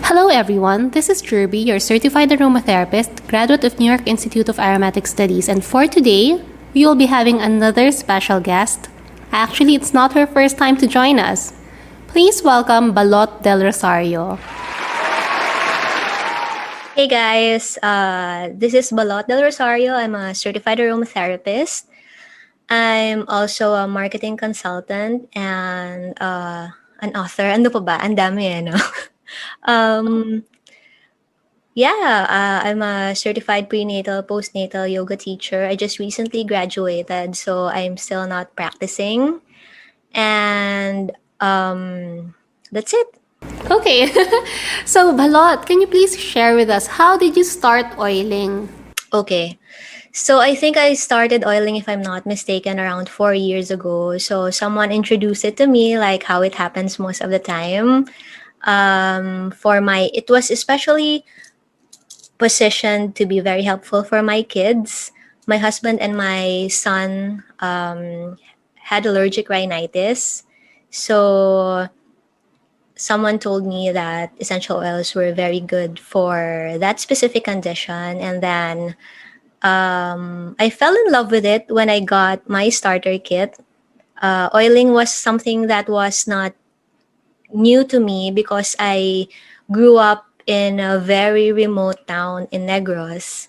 Hello everyone, this is Jerby, your certified aromatherapist, graduate of New York Institute of Aromatic Studies, and for today, we will be having another special guest. Actually, it's not her first time to join us. Please welcome Balot Del Rosario. Hey guys, this is Balot Del Rosario. I'm a certified aromatherapist. I'm also a marketing consultant and an author. Ano pa ba? Ang dami no? um, I'm a certified prenatal, postnatal yoga teacher. I just recently graduated, so I'm still not practicing. And that's it. Okay, so Balot, can you please share with us how did you start oiling? Okay. So I think I started oiling, if I'm not mistaken, around 4 years ago. So someone introduced it to me, like how it happens most of the time. It was especially positioned to be very helpful for my kids. My husband and my son had allergic rhinitis. So someone told me that essential oils were very good for that specific condition. And then I fell in love with it when I got my starter kit. Oiling was something that was not new to me because I grew up in a very remote town in Negros.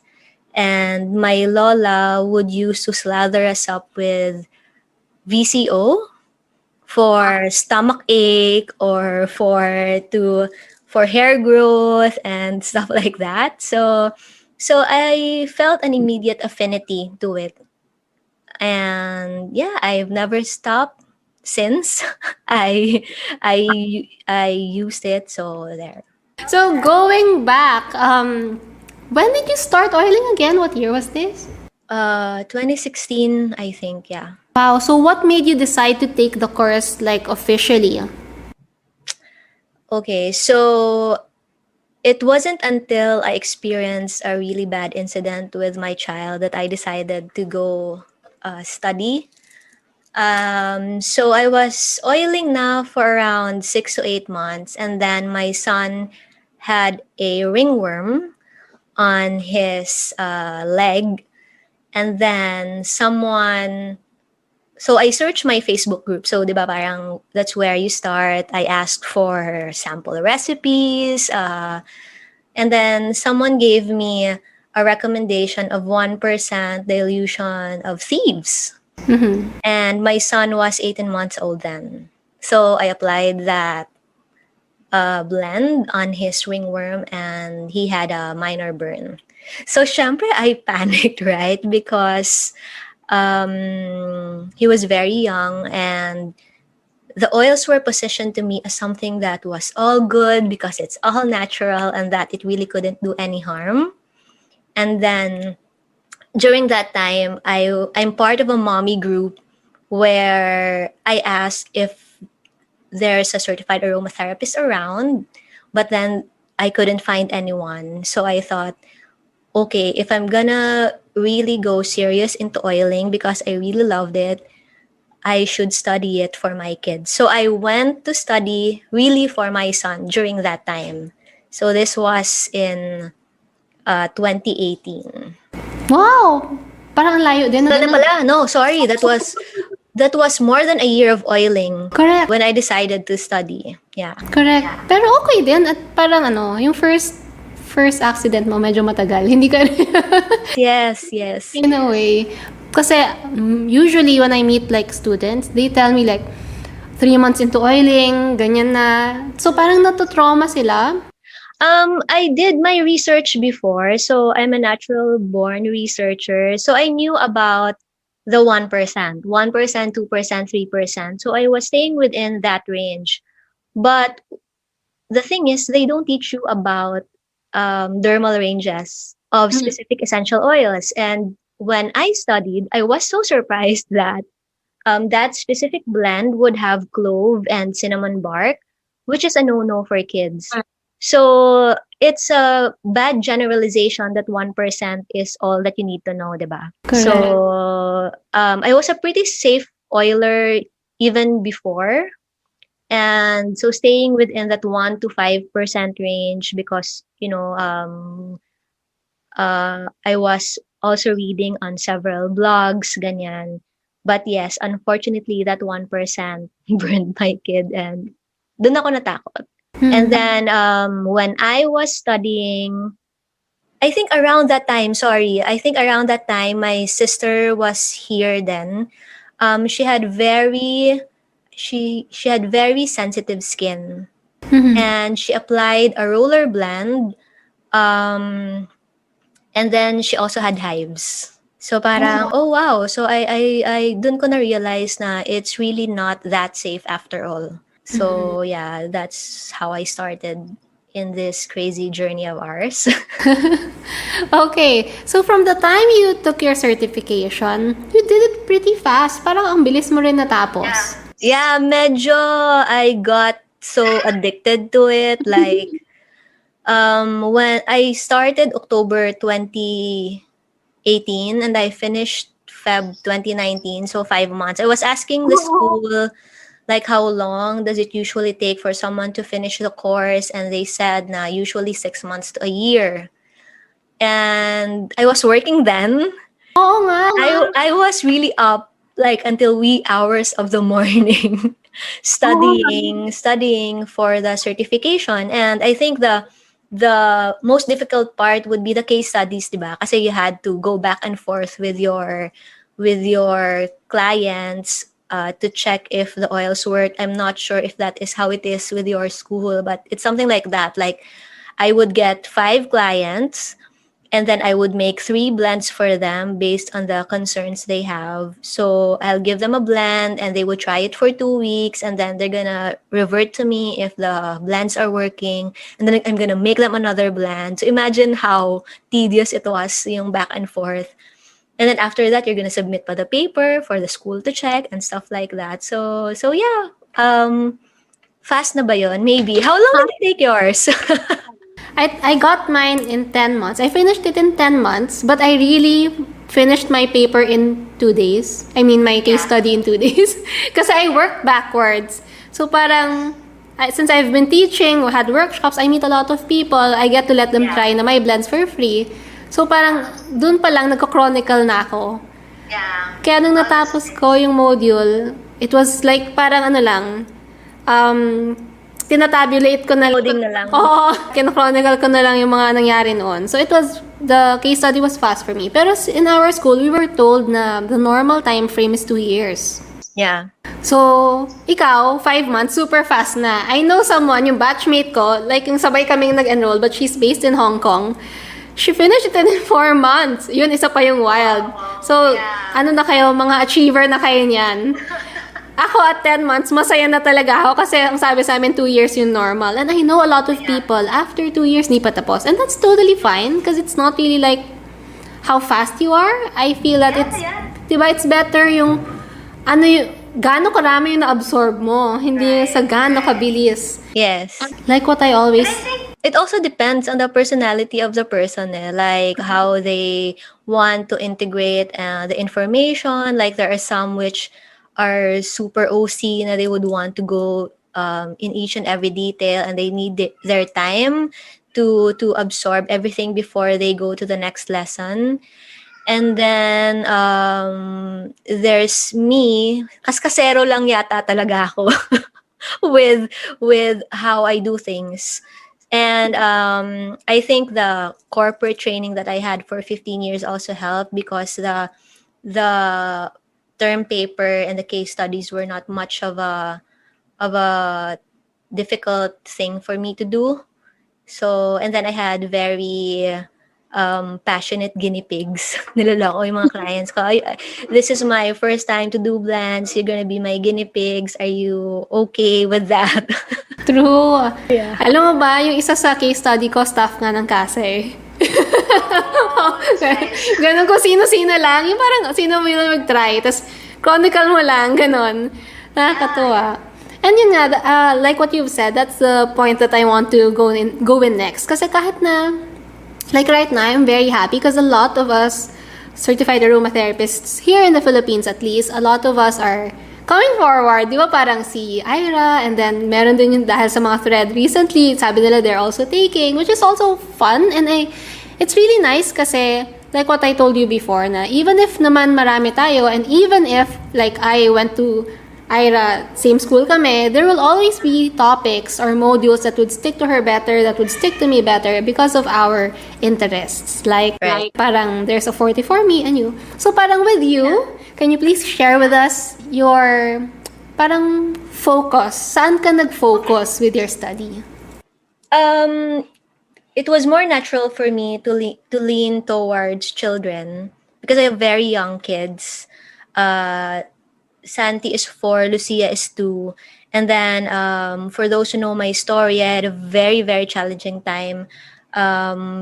And my lola would used to slather us up with VCO for stomach ache or for hair growth and stuff like that. So I felt an immediate affinity to it. And yeah, I've never stopped since I used it, so there. So going back, when did you start oiling again? What year was this? 2016, I think, yeah. Wow, so what made you decide to take the course like officially? Okay, so it wasn't until I experienced a really bad incident with my child that I decided to go study. So I was oiling now for around 6 to 8 months, and then my son had a ringworm on his leg, and then so I searched my Facebook group. So, di ba, parang that's where you start. I asked for sample recipes, and then someone gave me a recommendation of 1% dilution of thieves. And my son was 18 months old then. So I applied that blend on his ringworm and he had a minor burn. So syempre, I panicked, right? Because he was very young and the oils were positioned to me as something that was all good because it's all natural and that it really couldn't do any harm. And then during that time, I'm part of a mommy group where I asked if there's a certified aromatherapist around, but then I couldn't find anyone. So I thought, okay, if I'm gonna really go serious into oiling because I really loved it, I should study it for my kids. So I went to study really for my son during that time. So this was in 2018. Wow! Parang ang layo din. Wala na pala. No, sorry. That was more than a year of oiling Correct. when I decided to study. Yeah. Correct. Pero okay din at parang yung first accident mo medyo matagal. Hindi ka Yes. in a way. Kasi usually when I meet like students, they tell me like 3 months into oiling, ganyan na. So parang natutrauma sila. I did my research before, so I'm a natural born researcher. So I knew about the 1%, 2%, 3%. So I was staying within that range. But the thing is, they don't teach you about dermal ranges of specific essential oils. And when I studied, I was so surprised that that specific blend would have clove and cinnamon bark, which is a no-no for kids. So it's a bad generalization that 1% is all that you need to know, diba? Correct. So I was a pretty safe oiler even before. And so staying within that 1 to 5% range because, I was also reading on several blogs, ganyan. But yes, unfortunately, that 1% burned my kid and dun ako natakot. And then when I was studying, I think around that time, my sister was here then. She had she had very sensitive skin, and she applied a roller blend, um, and then she also had hives. So parang, oh wow. So I dun ko na realize na it's really not that safe after all. So yeah, that's how I started in this crazy journey of ours. Okay, so from the time you took your certification, you did it pretty fast. Parang ang bilis mo rin natapos. Yeah, medyo I got so addicted to it. Like, when I started October 2018 and I finished Feb 2019, so 5 months. I was asking the school, like, how long does it usually take for someone to finish the course? And they said, na usually 6 months to a year. And I was working then. Oo nga. I was really up like until wee hours of the morning studying for the certification. And I think the most difficult part would be the case studies, diba? Kasi you had to go back and forth with your clients to check if the oils work. I'm not sure if that is how it is with your school, but it's something like that. Like, I would get 5 clients, and then I would make 3 blends for them based on the concerns they have. So I'll give them a blend and they would try it for 2 weeks, and then they're gonna revert to me if the blends are working, and then I'm gonna make them another blend. So imagine how tedious it was, yung back and forth. And then after that, you're gonna submit pa the paper for the school to check and stuff like that. So yeah, fast na ba yun? Maybe. How long did it take yours? I got mine in 10 months. I finished it in 10 months, but I really finished my paper in 2 days. I mean, my case study in 2 days. Kasi I worked backwards. So parang, since I've been teaching, had workshops, I meet a lot of people, I get to let them try na my blends for free. So parang, dun pa lang, nagko-chronicle na ako. Kaya nung natapos ko yung module, it was like parang ano lang, tinatabulate ko na Coding na lang. Oo, kinochronicle ko na lang yung mga nangyari noon. So the case study was fast for me. Pero in our school, we were told na the normal time frame is 2 years. Yeah. So, ikaw, 5 months, super fast na. I know someone, yung batchmate ko, like yung sabay kaming nag-enroll, but she's based in Hong Kong. She finished it in 4 months. Yun, isa pa yung wild. So, ano na kayo, mga achiever na kayo niyan. Ako at 10 months, masaya na talaga ako kasi ang sabi sa amin 2 years yung normal. And I know a lot of people, after 2 years, di pa tapos. And that's totally fine because it's not really like how fast you are. I feel that diba, it's better yung, gaano karami yung na-absorb mo, hindi sa gaano kabilis. Yes. Like what I always... It also depends on the personality of the person, like how they want to integrate the information. Like there are some which are super OC na they would want to go in each and every detail, and they need their time to absorb everything before they go to the next lesson. And then there's me, kaskasero lang yata talaga ako with how I do things. And I think the corporate training that I had for 15 years also helped because the term paper and the case studies were not much of a difficult thing for me to do. So, and then I had very passionate guinea pigs. Niloloko yung mga clients ko. This is my first time to do blends. You're gonna be my guinea pigs. Are you okay with that? True. Yeah. Alam mo ba, yung isa sa case study ko, staff nga ng kasa eh. Ganon ko, sino-sino lang. Yung parang, sino mo yung mag-try. Tapos, chronicle mo lang, ganon. Nakakatuwa. And yun nga, like what you've said, that's the point that I want to go in next. Kasi kahit na, like right now, I'm very happy because a lot of us certified aromatherapists here in the Philippines, at least, a lot of us are Coming forward, di ba parang si Ira, and then meron din yung dahil sa mga thread recently, sabi nila they're also taking, which is also fun, and it's really nice kasi, like what I told you before, na even if naman marami tayo, and even if, like I went to Ira, same school kami, there will always be topics or modules that would stick to her better, that would stick to me better because of our interests. Like Right. parang there's a 40 for me and you. So parang with you, can you please share with us your parang focus? Saan ka nag-focus with your study? It was more natural for me to lean towards children because I have very young kids. Santi is 4, Lucia is 2. And then for those who know my story, I had a very, very challenging time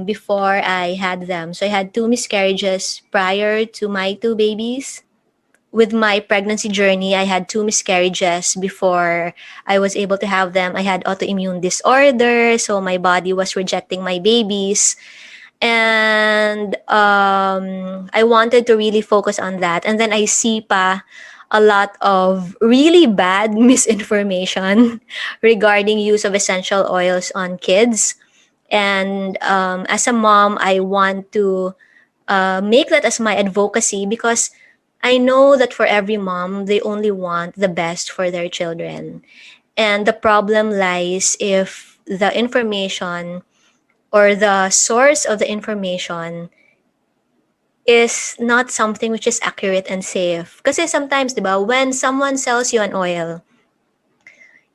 before I had them. So I had 2 miscarriages prior to my 2 babies. With my pregnancy journey, I had 2 miscarriages before I was able to have them. I had autoimmune disorder, so my body was rejecting my babies. And I wanted to really focus on that. And then I see pa a lot of really bad misinformation regarding use of essential oils on kids. And as a mom, I want to make that as my advocacy because I know that for every mom, they only want the best for their children. And the problem lies if the information or the source of the information is not something which is accurate and safe. Kasi sometimes, di ba, when someone sells you an oil,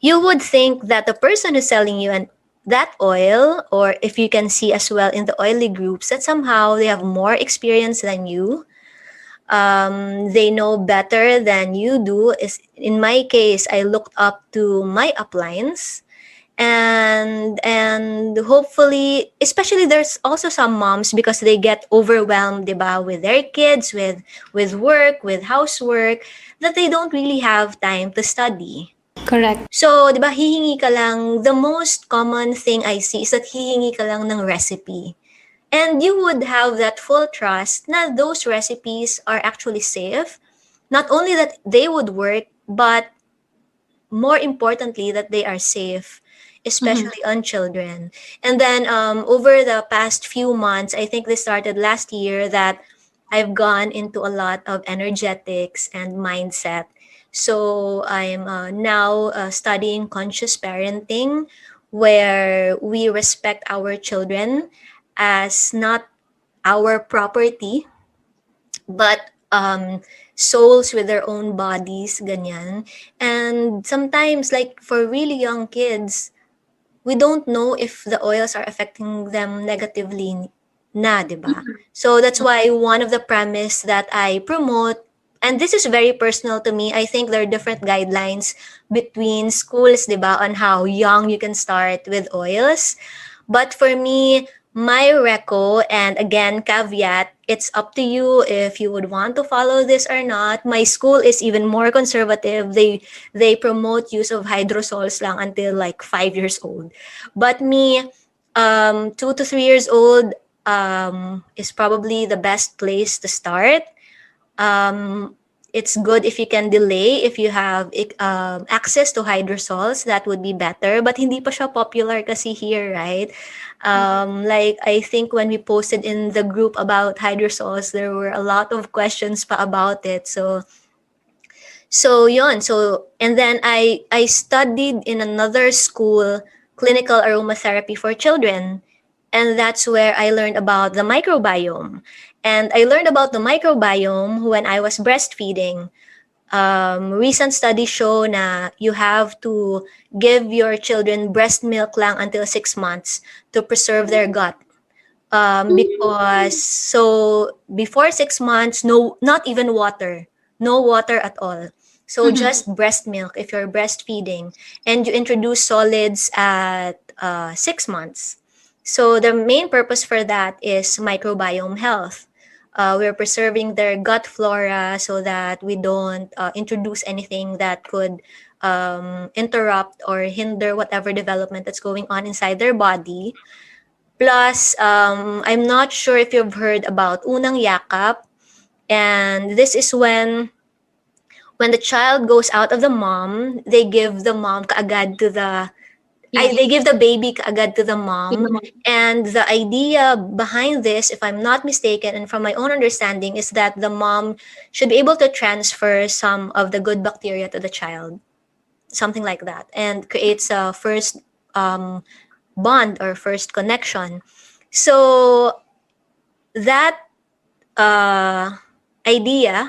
you would think that the person who's selling you that oil, or if you can see as well in the oily groups, that somehow they have more experience than you. They know better than you do. In my case, I looked up to my uplines. And hopefully, especially there's also some moms because they get overwhelmed, diba, with their kids, with work, with housework, that they don't really have time to study. Correct. So, diba, hihingi ka lang, the most common thing I see is that hihingi ka lang ng recipe. And you would have that full trust na those recipes are actually safe. Not only that they would work, but more importantly, that they are safe, especially on children. And then over the past few months, I think this started last year, that I've gone into a lot of energetics and mindset. So I'm now studying conscious parenting, where we respect our children as not our property, but souls with their own bodies, ganyan. And sometimes, like for really young kids, we don't know if the oils are affecting them negatively na, di ba? So that's why one of the premise that I promote, and this is very personal to me, I think there are different guidelines between schools, di ba, on how young you can start with oils. But for me, my reco, and again, caveat, it's up to you if you would want to follow this or not. My school is even more conservative. They promote use of hydrosols lang until like 5 years old. But me, 2 to 3 years old is probably the best place to start. It's good if you can delay, if you have access to hydrosols, that would be better. But hindi pa siya popular kasi here, right? Like I think when we posted in the group about hydrosols, there were a lot of questions pa about it. So yun. So, and then I studied in another school, clinical aromatherapy for children. And that's where I learned about the microbiome. And I learned about the microbiome when I was breastfeeding. Recent studies show na you have to give your children breast milk lang until 6 months to preserve their gut. Because so before 6 months, not even water, no water at all. So just breast milk if you're breastfeeding, and you introduce solids at 6 months. So the main purpose for that is microbiome health. We're preserving their gut flora so that we don't introduce anything that could interrupt or hinder whatever development that's going on inside their body. Plus, I'm not sure if you've heard about unang yakap, and this is when When the child goes out of the mom, they give the mom kaagad to the Yes. they give the baby kaagad to the With mom. the mom. And the idea behind this, if I'm not mistaken, and from my own understanding, is that the mom should be able to transfer some of the good bacteria to the child, something like that, and creates a first um, bond or first connection. So that uh, idea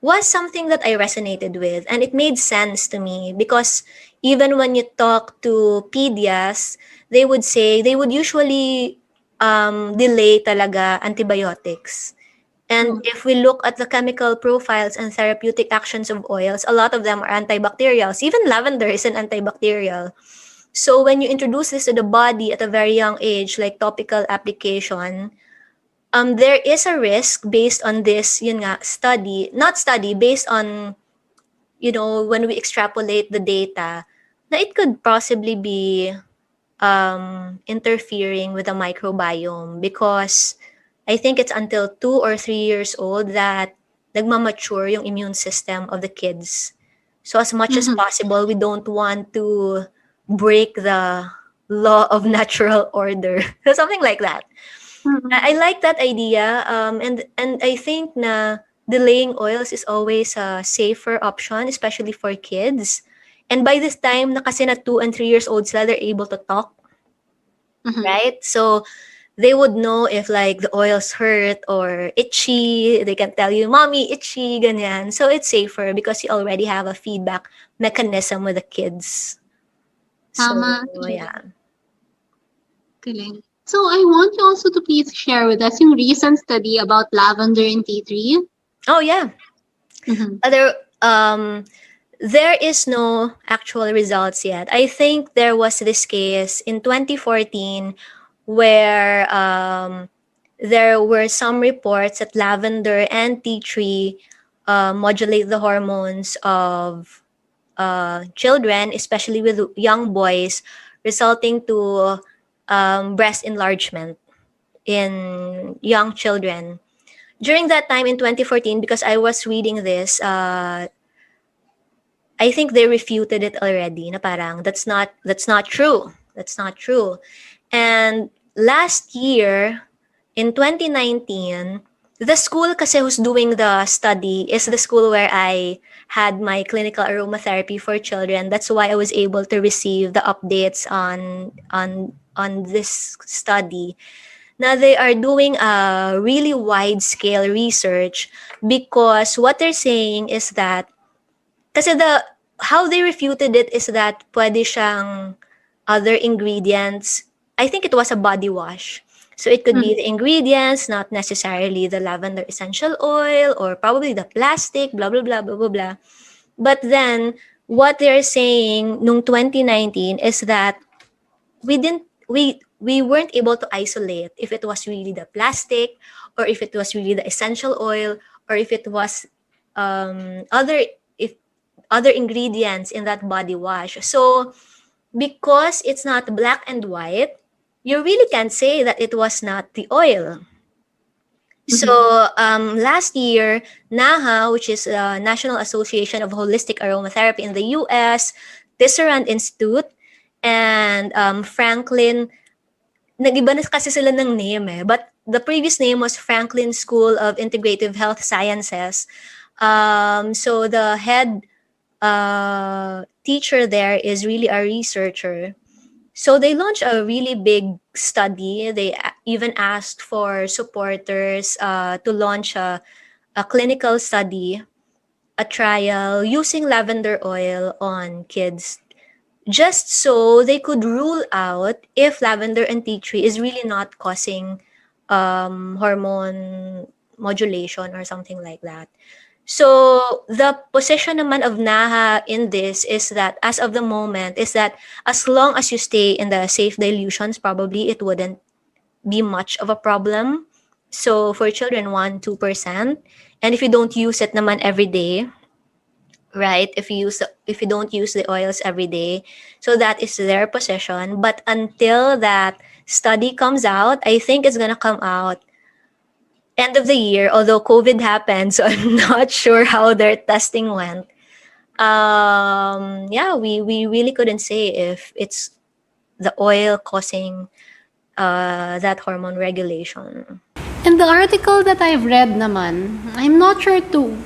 was something that I resonated with, and it made sense to me because even when you talk to pedias, they would say they would usually delay talaga antibiotics. And if we look at the chemical profiles and therapeutic actions of oils, a lot of them are antibacterials. Even lavender is an antibacterial. So when you introduce this to the body at a very young age, like topical application, there is a risk based on this, yun nga, not study, based on, when we extrapolate the data, na it could possibly be interfering with the microbiome because I think it's until 2 or 3 years old that nagmamature yung immune system of the kids. So as much as possible, we don't want to break the law of natural order. So something like that. I like that idea, and I think na delaying oils is always a safer option, especially for kids. And by this time, na kasi na 2 and 3 years old sila, they're able to talk, right? So they would know if like the oils hurt or itchy. They can tell you, "Mommy, itchy," ganyan. So it's safer because you already have a feedback mechanism with the kids. So Tama. yeah. Galing. So I want you also to please share with us yung recent study about lavender and tea tree. Oh yeah. There is no actual results yet. I think there was this case in 2014 where there were some reports that lavender and tea tree modulate the hormones of children, especially with young boys, resulting to breast enlargement in young children. During that time in 2014, because I was reading this, I think they refuted it already. Na parang that's not true. That's not true. And last year in 2019, the school kasi who's doing the study is the school where I had my clinical aromatherapy for children. That's why I was able to receive the updates on this study. Now they are doing a really wide scale research because what they're saying is that kasi how they refuted it is that pwede siyang other ingredients. I think it was a body wash. So it could be the ingredients, not necessarily the lavender essential oil or probably the plastic, blah, blah, blah, blah, blah, blah. But then what they're saying nung 2019 is that we weren't able to isolate if it was really the plastic or if it was really the essential oil or if it was other ingredients in that body wash. So because it's not black and white, you really can't say that it was not the oil. So last year, NAHA, which is the National Association of Holistic Aromatherapy in the US, Tisserand Institute, and Franklin, nag-iba na kasi sila ng name but the previous name was Franklin School of Integrative Health Sciences. So the head teacher there is really a researcher. So they launched a really big study. They even asked for supporters to launch a clinical study, a trial using lavender oil on kids, just so they could rule out if lavender and tea tree is really not causing hormone modulation or something like that. So the position naman of NAHA in this is that as of the moment is that as long as you stay in the safe dilutions, probably it wouldn't be much of a problem. So for children, 1-2%. And if you don't use it naman every day, right? If you don't use the oils every day, so that is their position. But until that study comes out, I think it's gonna come out end of the year, although COVID happened, so I'm not sure how their testing went. Yeah, we really couldn't say if it's the oil causing that hormone regulation. In the article that I've read naman, I'm not sure to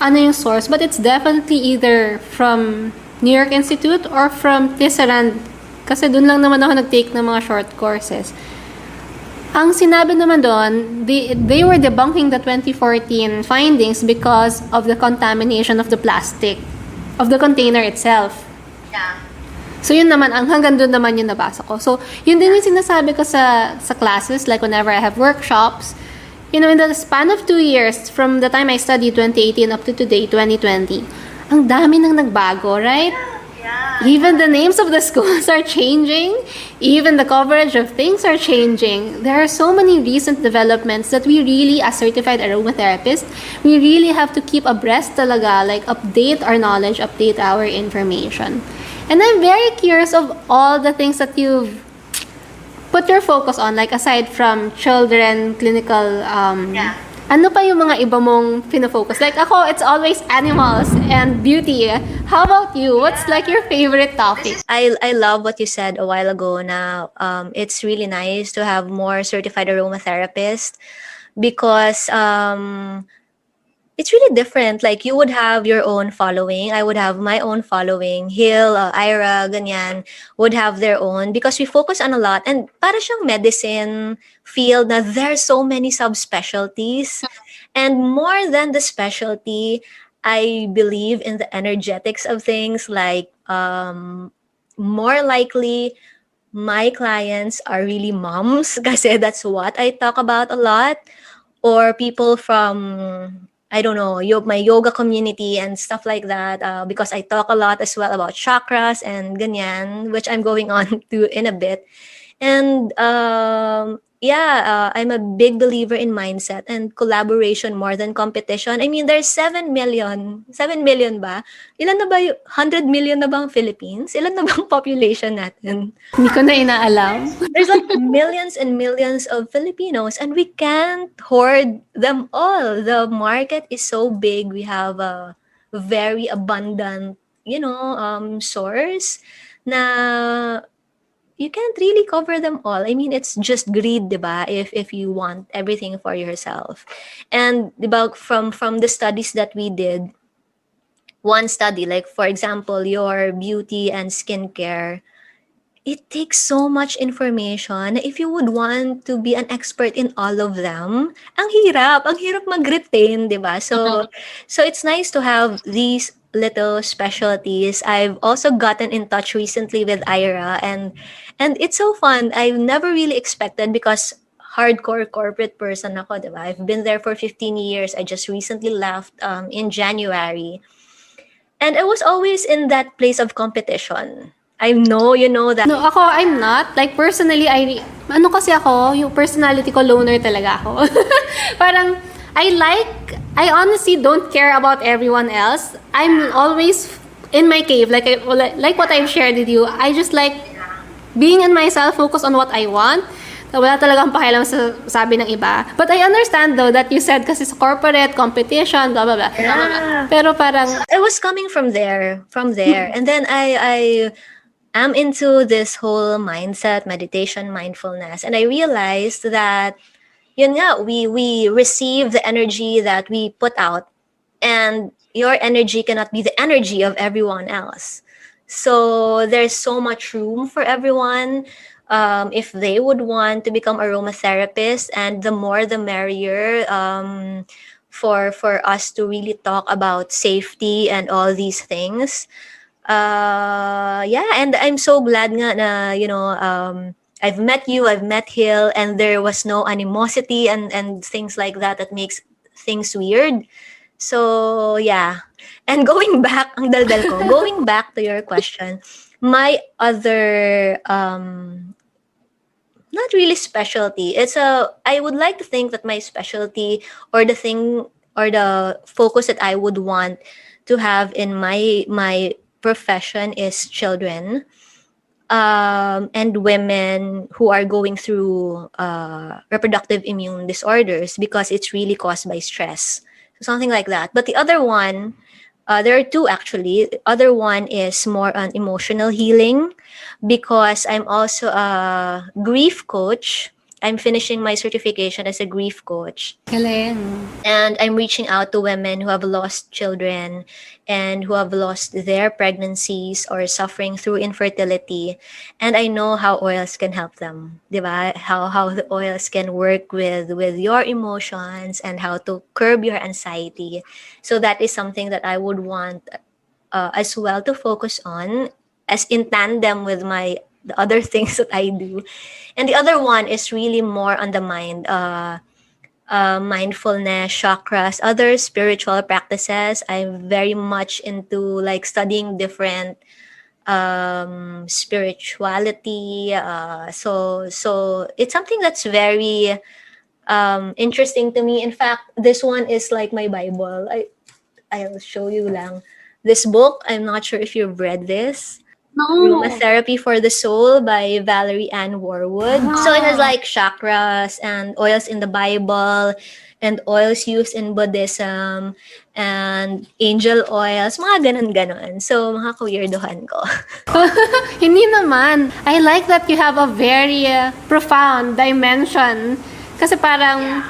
ano yung source, but it's definitely either from New York Institute or from Tisserand. Kasi dun lang naman ako nag-take ng mga short courses. Ang sinabi naman doon, they were debunking the 2014 findings because of the contamination of the plastic, of the container itself. Yeah. So yun naman, ang hanggang doon naman yung nabasa ko. So yun din yung sinasabi ko sa classes, like whenever I have workshops, in the span of 2 years, from the time I studied 2018 up to today, 2020, ang dami nang nagbago, right? Yeah. Even the names of the schools are changing. Even the coverage of things are changing. There are so many recent developments that we really, as certified aromatherapists, we really have to keep abreast talaga, like update our knowledge, update our information. And I'm very curious of all the things that you've put your focus on, like aside from children, clinical, ano pa yung mga iba mong pinafocus? Like ako, it's always animals and beauty. How about you? What's like your favorite topic? I love what you said a while ago na it's really nice to have more certified aromatherapists because it's really different. Like you would have your own following. I would have my own following. Hill, Ira, ganyan, would have their own because we focus on a lot. And para siyang medicine field na there's so many subspecialties. And more than the specialty, I believe in the energetics of things. Like more likely, my clients are really moms kasi that's what I talk about a lot. Or people from, I don't know, my yoga community and stuff like that, because I talk a lot as well about chakras and ganyan, which I'm going on to in a bit. And I'm a big believer in mindset and collaboration more than competition. I mean, there's 7 million ba? Ilan na ba 100 million na ba ang Philippines? Ilan na ba ang population natin? Hindi ko na inaalam. There's like millions and millions of Filipinos and we can't hoard them all. The market is so big. We have a very abundant, source na you can't really cover them all. I mean, it's just greed, diba? If you want everything for yourself. And diba, from the studies that we did, one study, like for example, your beauty and skincare, it takes so much information. If you would want to be an expert in all of them, ang hirap mag-retain, diba? So it's nice to have these little specialties. I've also gotten in touch recently with Ira and it's so fun. I've never really expected because hardcore corporate person ako, diba? I've been there for 15 years. I just recently left in January. And I was always in that place of competition. I know, you know that. No, ako, I'm not. Like, personally, ano kasi ako, yung personality ko, loner talaga ako. Parang, I honestly don't care about everyone else. I'm always in my cave, like what I've shared with you. I just like being in myself, focus on what I want. Wala talagang pakialam sa sabi ng iba. But I understand though that you said kasi sa corporate, competition, blah, blah, blah. Yeah. Pero parang... I was coming from there. And then I am into this whole mindset, meditation, mindfulness. And I realized that yun nga, we receive the energy that we put out, and your energy cannot be the energy of everyone else. So there's so much room for everyone if they would want to become aromatherapists, and the more the merrier for us to really talk about safety and all these things. And I'm so glad nga na I've met you, I've met Hill, and there was no animosity and things like that makes things weird. So, yeah. And going back, ang daldal ko, going back to your question, my other, not really specialty, I would like to think that my specialty or the thing or the focus that I would want to have in my profession is children. and women who are going through reproductive immune disorders because it's really caused by stress. So something like that. But the other one, there are two actually. The other one is more on emotional healing because I'm also a grief coach. I'm finishing my certification as a grief coach. Galing. And I'm reaching out to women who have lost children and who have lost their pregnancies or suffering through infertility. And I know how oils can help them, diba? How the oils can work with your emotions and how to curb your anxiety. So that is something that I would want as well to focus on as in tandem with the other things that I do. And the other one is really more on the mind, mindfulness, chakras, other spiritual practices. I'm very much into like studying different spirituality. So it's something that's very interesting to me. In fact, this one is like my Bible. I'll show you lang. This book, I'm not sure if you've read this. No. Aromatherapy for the Soul by Valerie Ann Warwood. So it has like chakras and oils in the Bible and oils used in Buddhism and angel oils, mga ganon-ganon. So, mga ka-weirdohan ko. Hindi naman. I like that you have a very profound dimension. Kasi parang,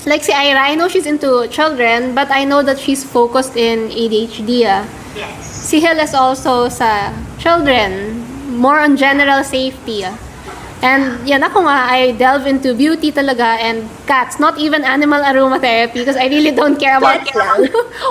like si Ira, I know she's into children, but I know that she's focused in ADHD. Yes. Si Hel is also sa children, more on general safety. And yan ako nga, I delve into beauty talaga and cats, not even animal aromatherapy because I really don't care about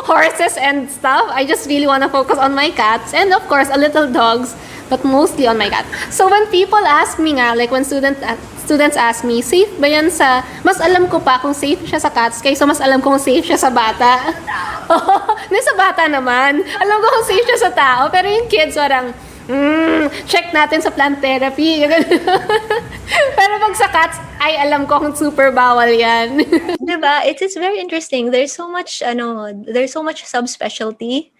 horses and stuff. I just really want to focus on my cats and of course, a little dogs, but mostly on my cat. So when people ask me nga, like when students ask me, safe ba yan sa, mas alam ko pa kung safe siya sa cats kaysa mas alam kung safe siya sa bata. Sa bata naman, alam ko kung safe siya sa tao, pero yung kids parang, check natin sa plant therapy. Pero pag sa cats, ay alam ko kung super bawal yan. Diba? It's very interesting. There's so much subspecialty.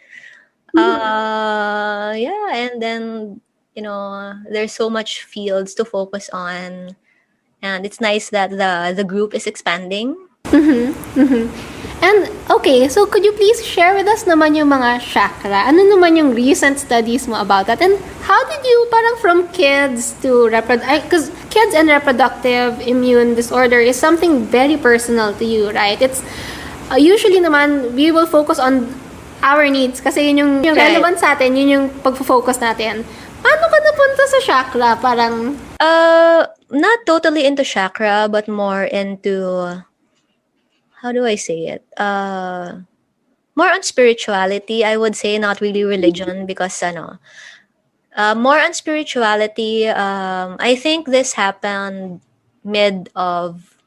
Yeah, and then, there's so much fields to focus on. And it's nice that the group is expanding. And okay, so could you please share with us naman yung mga chakra? Ano naman yung recent studies mo about that? And how did you, parang from kids to because kids and reproductive immune disorder is something very personal to you, right? It's usually naman, we will focus on our needs kasi yun yung relevant sa atin, yun yung pag-focus natin. Paano ka napunta sa chakra? Parang... not totally into chakra, but more into... How do I say it? More on spirituality, I would say, not really religion, because more on spirituality. I think this happened mid of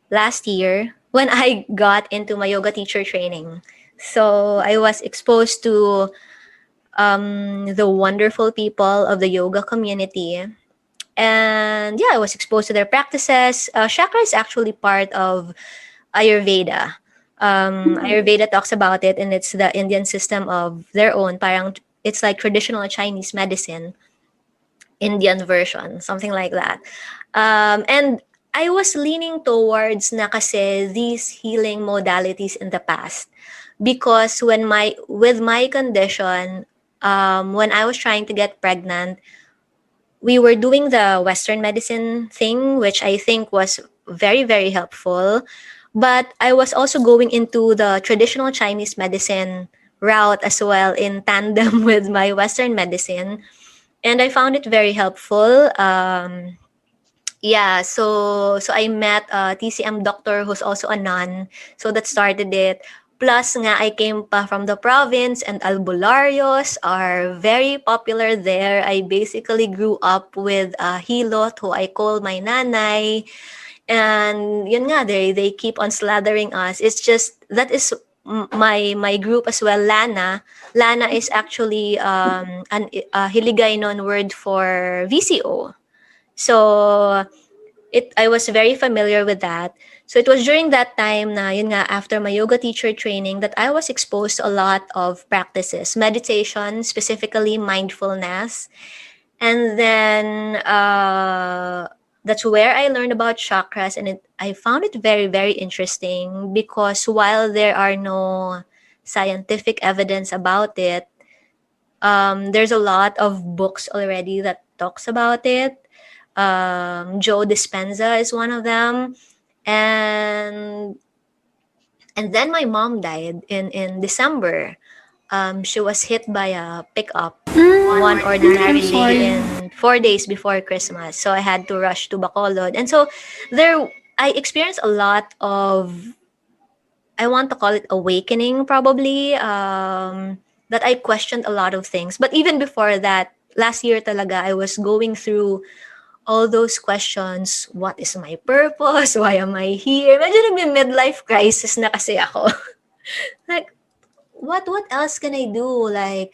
last year when I got into my yoga teacher training. So I was exposed to the wonderful people of the yoga community. And yeah, I was exposed to their practices. Chakra is actually part of Ayurveda. Ayurveda talks about it, and it's the Indian system of their own. Parang it's like traditional Chinese medicine, Indian version, something like that. And I was leaning towards na kasi these healing modalities in the past, because with my condition, when I was trying to get pregnant, we were doing the Western medicine thing, which I think was very, very helpful. But I was also going into the traditional Chinese medicine route as well in tandem with my Western medicine. And I found it very helpful. Yeah, so I met a TCM doctor who's also a nun. So that started it. Plus nga, I came pa from the province and albularyos are very popular there. I basically grew up with hilot, who I call my nanay. And yun nga, they keep on slathering us. It's just, that is my group as well, Lana. Lana is actually a Hiligaynon word for VCO. So I was very familiar with that. So it was during that time na, yun nga, after my yoga teacher training, that I was exposed to a lot of practices, meditation, specifically mindfulness. And then that's where I learned about chakras, and I found it very, very interesting because while there are no scientific evidence about it, there's a lot of books already that talks about it. Joe Dispenza is one of them, and then my mom died in December. She was hit by a pickup one I'm ordinary sorry. day in 4 days before Christmas. So I had to rush to Bacolod. And so there, I experienced a lot of, I want to call it awakening probably, that I questioned a lot of things. But even before that, last year talaga, I was going through all those questions. What is my purpose? Why am I here? Medyo nagme-midlife crisis na kasi ako. Like, what else can I do? Like,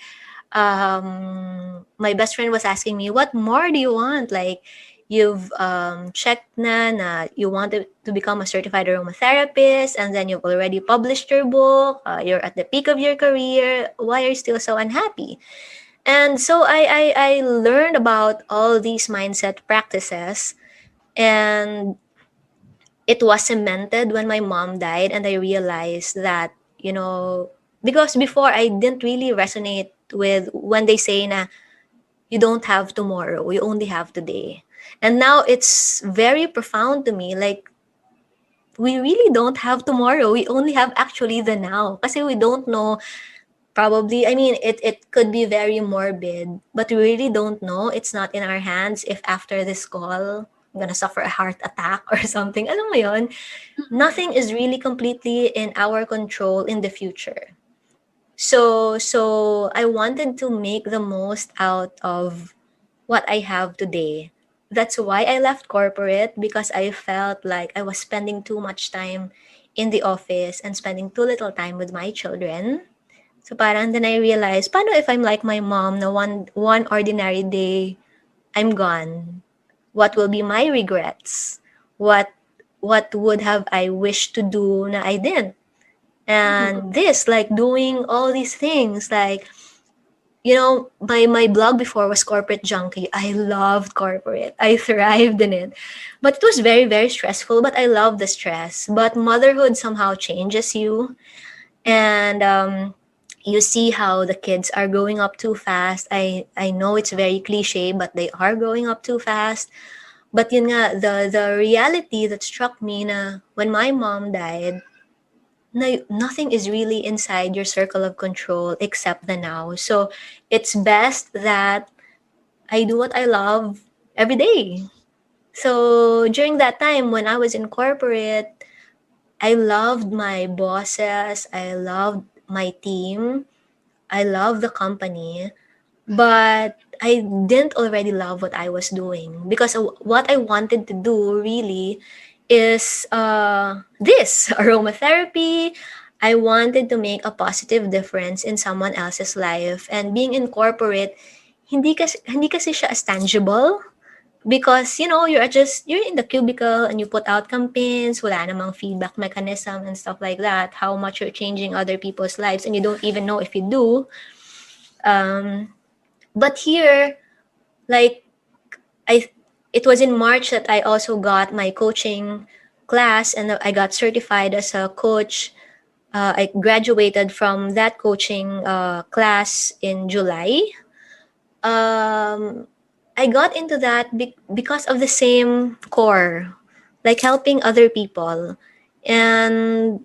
my best friend was asking me, what more do you want? Like, you've checked na you want to become a certified aromatherapist, and then you've already published your book. You're at the peak of your career. Why are you still so unhappy? And so I learned about all these mindset practices, and it was cemented when my mom died, and I realized that, because before I didn't really resonate with when they say na you don't have tomorrow, you only have today. And now it's very profound to me, like, we really don't have tomorrow, we only have actually the now, kasi we don't know. Probably, I mean, it could be very morbid, but we really don't know. It's not in our hands if after this call I'm gonna suffer a heart attack or something. Alam mo yun? Nothing is really completely in our control in the future. So I wanted to make the most out of what I have today. That's why I left corporate, because I felt like I was spending too much time in the office and spending too little time with my children. So parang then I realized, paano if I'm like my mom na one ordinary day, I'm gone? What will be my regrets? What would have I wished to do na I didn't? And this, like doing all these things, like, my blog before was Corporate Junkie. I loved corporate. I thrived in it. But it was very, very stressful, but I love the stress. But motherhood somehow changes you. And you see how the kids are growing up too fast. I know it's very cliche, but they are growing up too fast. But yun nga, the reality that struck me na when my mom died, nothing is really inside your circle of control except the now. So it's best that I do what I love every day. So during that time when I was in corporate, I loved my bosses, I loved my team, I loved the company, but I didn't already love what I was doing, because what I wanted to do really is this aromatherapy. I wanted to make a positive difference in someone else's life, and being in corporate, hindi kasi siya as tangible, because you're in the cubicle and you put out campaigns, wala namang feedback mechanism and stuff like that, how much you're changing other people's lives, and you don't even know if you do. But here, like, it was in March that I also got my coaching class, and I got certified as a coach. I graduated from that coaching class in July. I got into that because of the same core, like helping other people. And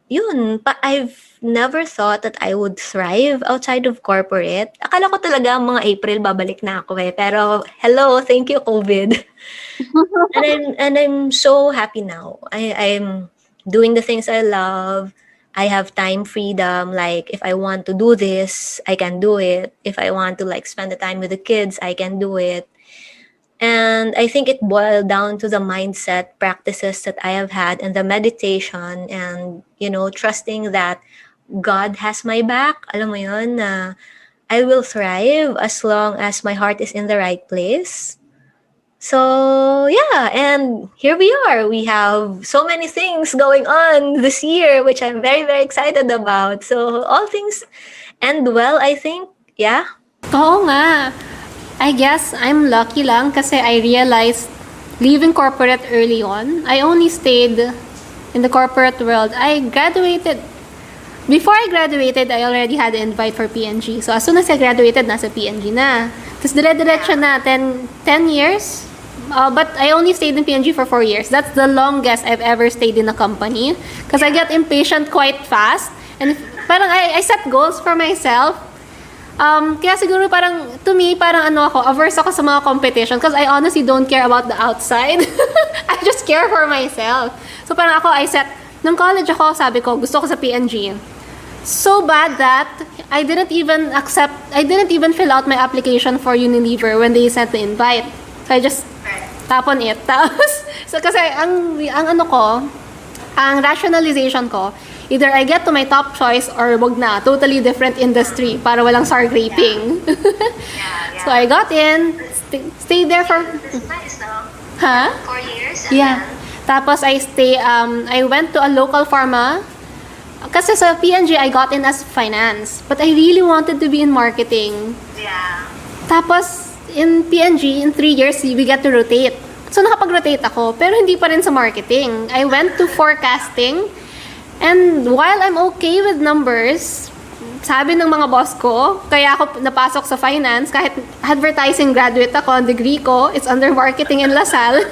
yun, I've never thought that I would thrive outside of corporate. Akala ko talaga mga April babalik na ako eh. Pero hello, thank you COVID. and I'm so happy now. I'm doing the things I love. I have time freedom. Like, if I want to do this, I can do it. If I want to like spend the time with the kids, I can do it. And I think it boiled down to the mindset practices that I have had, and the meditation, and trusting that God has my back. Alam mo yun, na I will thrive as long as my heart is in the right place. So yeah, and here we are. We have so many things going on this year, which I'm very, very excited about. So all things end well, I think. Yeah. Oo nga. I guess I'm lucky lang kasi I realized leaving corporate early on, I only stayed in the corporate world. I graduated. Before I graduated, I already had an invite for PNG. So as soon as I graduated, nasa PNG na. Tapos dire-diretso na, 10 years. But I only stayed in PNG for 4 years. That's the longest I've ever stayed in a company. Because I get impatient quite fast. And parang I set goals for myself. Kaya siguro parang, to me, parang averse ako sa mga competition because I honestly don't care about the outside. I just care for myself. So parang nung college ako, sabi ko, gusto ko sa PNG. So bad that I didn't even fill out my application for Unilever when they sent the invite. So I just tap on it. Tapos, so kasi ang rationalization ko, either I get to my top choice or wag na, totally different industry para walang sour graping. Yeah. So I got in, stayed there for... Nice, no? Huh? 4 years? And Yeah. Tapos I went to a local pharma. Kasi sa PNG, I got in as finance. But I really wanted to be in marketing. Yeah. Tapos, in PNG, in 3 years, we get to rotate. So, nakapag-rotate ako, pero hindi pa rin sa marketing. I went to forecasting. And while I'm okay with numbers, sabi ng mga boss ko, kaya ako napasok sa finance, kahit advertising graduate ako, ang degree ko, it's under marketing in LaSalle.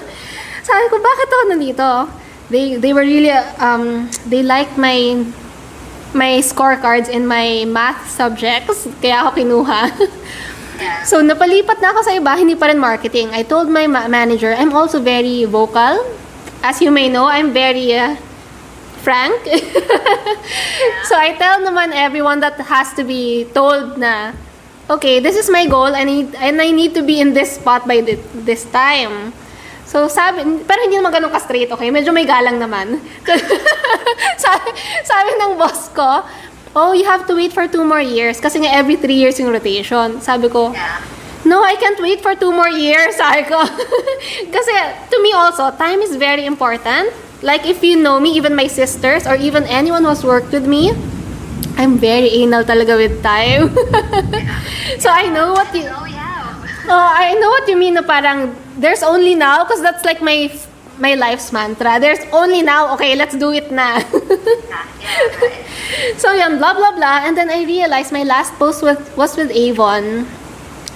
Sabi ko, bakit ako nandito? They were really, they liked my scorecards in my math subjects, kaya ako kinuha. Yeah. So, napalipat na ako sa iba, hindi pa rin marketing. I told my manager, I'm also very vocal. As you may know, I'm very frank. So, I tell naman everyone that has to be told na, okay, this is my goal and I need to be in this spot by this time. So, pero hindi naman ganun ka-straight, okay? Medyo may galang naman. sabi ng boss ko, oh, you have to wait for 2 more years kasi nga every 3 years yung rotation. Sabi ko, Yeah. no, I can't wait for 2 more years, sabi ko. Kasi to me also, time is very important. Like if you know me, even my sisters or even anyone who has worked with me, I'm very anal talaga with time. So I know what you... Oh, yeah. Oh, I know what you mean na parang there's only now because that's like my life's mantra. There's only now. Okay, let's do it na. Yeah, right. So yun, blah blah blah. And then I realized my last post was with Avon.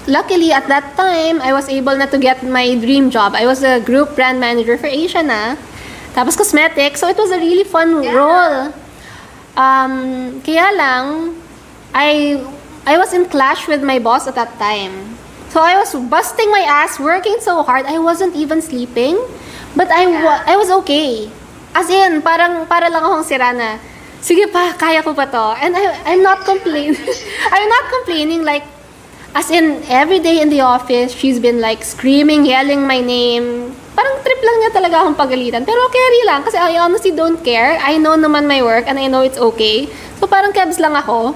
Luckily, at that time, I was able na to get my dream job. I was a group brand manager for Asia na. Tapos cosmetics. So it was a really fun role. Kaya lang, I was in clash with my boss at that time. So I was busting my ass, working so hard. I wasn't even sleeping. But I was okay. As in, para lang akong sira na, sige pa, kaya ko pa to. And I'm not complaining. I'm not complaining like, as in, every day in the office, she's been like screaming, yelling my name. Parang trip lang niya talaga akong pagalitan. Pero carry lang kasi I honestly don't care. I know naman my work and I know it's okay. So parang kebs lang ako.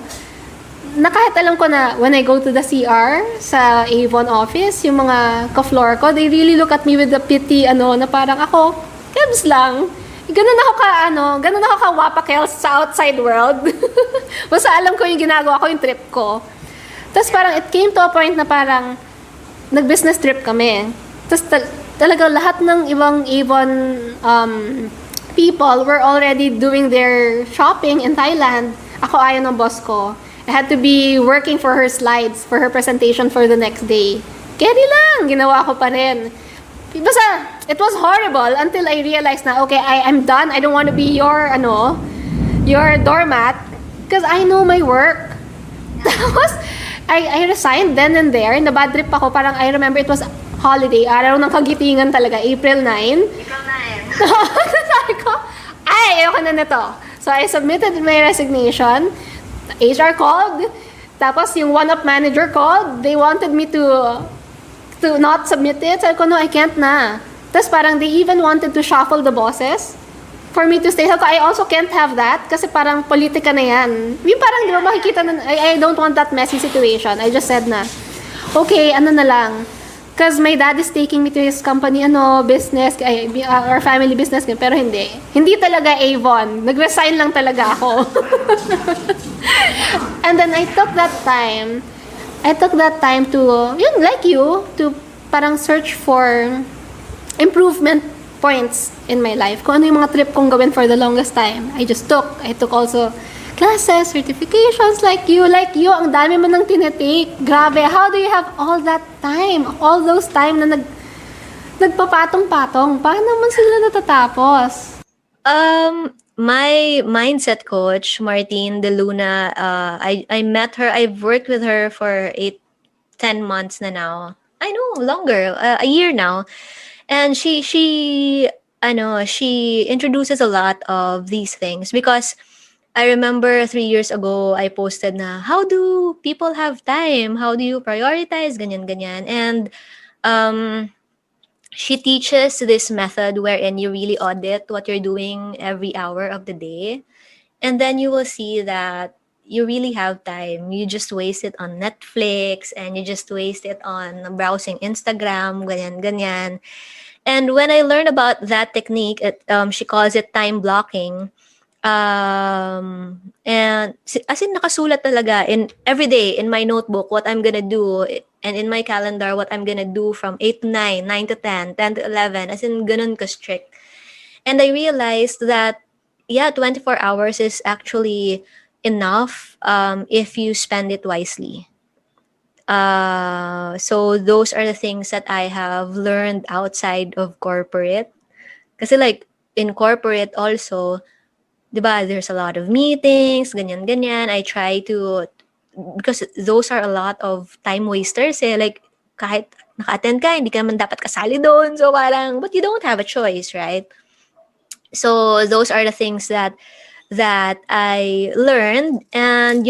Na kahit alam ko na when I go to the CR sa Avon office, yung mga ka-floor ko, they really look at me with the pity, na parang ako, kebs lang. Ganun ako ka-wapakel sa outside world. Basta alam ko yung ginagawa ko, yung trip ko. Tapos parang it came to a point na parang nag-business trip kami. Tapos talaga lahat ng ibang Avon people were already doing their shopping in Thailand. Ako ayaw ng boss ko. I had to be working for her slides, for her presentation for the next day. Carry lang, ginawa ko pa rin. Basta, it was horrible until I realized na, okay, I'm done. I don't want to be your doormat because I know my work. Tapos, I resigned then and there. Na bad trip ako, parang I remember it was holiday, araw ng kagitingan talaga, April 9. Ikaw na eh. Sabi ko, ayoko na nito. So, I submitted my resignation. HR called. Tapos, yung one-up manager called. They wanted me to not submit it. Sabi ko, no, I can't na. Tapos, parang they even wanted to shuffle the bosses for me to stay. Sabi ko, I also can't have that kasi parang politika na yan. Yung parang, di ba, makikita na, I don't want that messy situation. I just said na, okay, na lang. Because my dad is taking me to his company, business, or family business, pero hindi. Hindi talaga Avon. Nag-resign lang talaga ako. And then I took that time I took that time to, yun, like you, to parang search for improvement points in my life. Kung ano yung mga trip kong gawin for the longest time. I took also classes, certifications like you, ang dami mo nang tinitake. Grabe, how do you have all that time? All those time na nagpapatong-patong. Paano naman sila natatapos? My mindset coach, Martine De Luna, I met her. I've worked with her for 10 months na now. I know, longer, a year now. And she introduces a lot of these things because I remember 3 years ago, I posted na, how do people have time? How do you prioritize? Ganyan, ganyan. And she teaches this method wherein you really audit what you're doing every hour of the day. And then you will see that you really have time. You just waste it on Netflix and you just waste it on browsing Instagram, ganyan, ganyan. And when I learned about that technique, she calls it time blocking. And as in nakasulat talaga in every day in my notebook what I'm gonna do, and in my calendar what I'm gonna do from 8 to 9, 9 to 10, 10 to 11, as in ganun ka strict. And I realized that 24 hours is actually enough if you spend it wisely. So those are the things that I have learned outside of corporate. Kasi like in corporate also, diba, there's a lot of meetings, ganyan-ganyan. I try to, because those are a lot of time wasters eh. Like, kahit naka-attend ka, hindi ka naman dapat kasali doon. So parang, but you don't have a choice, right? So those are the things that I learned. And,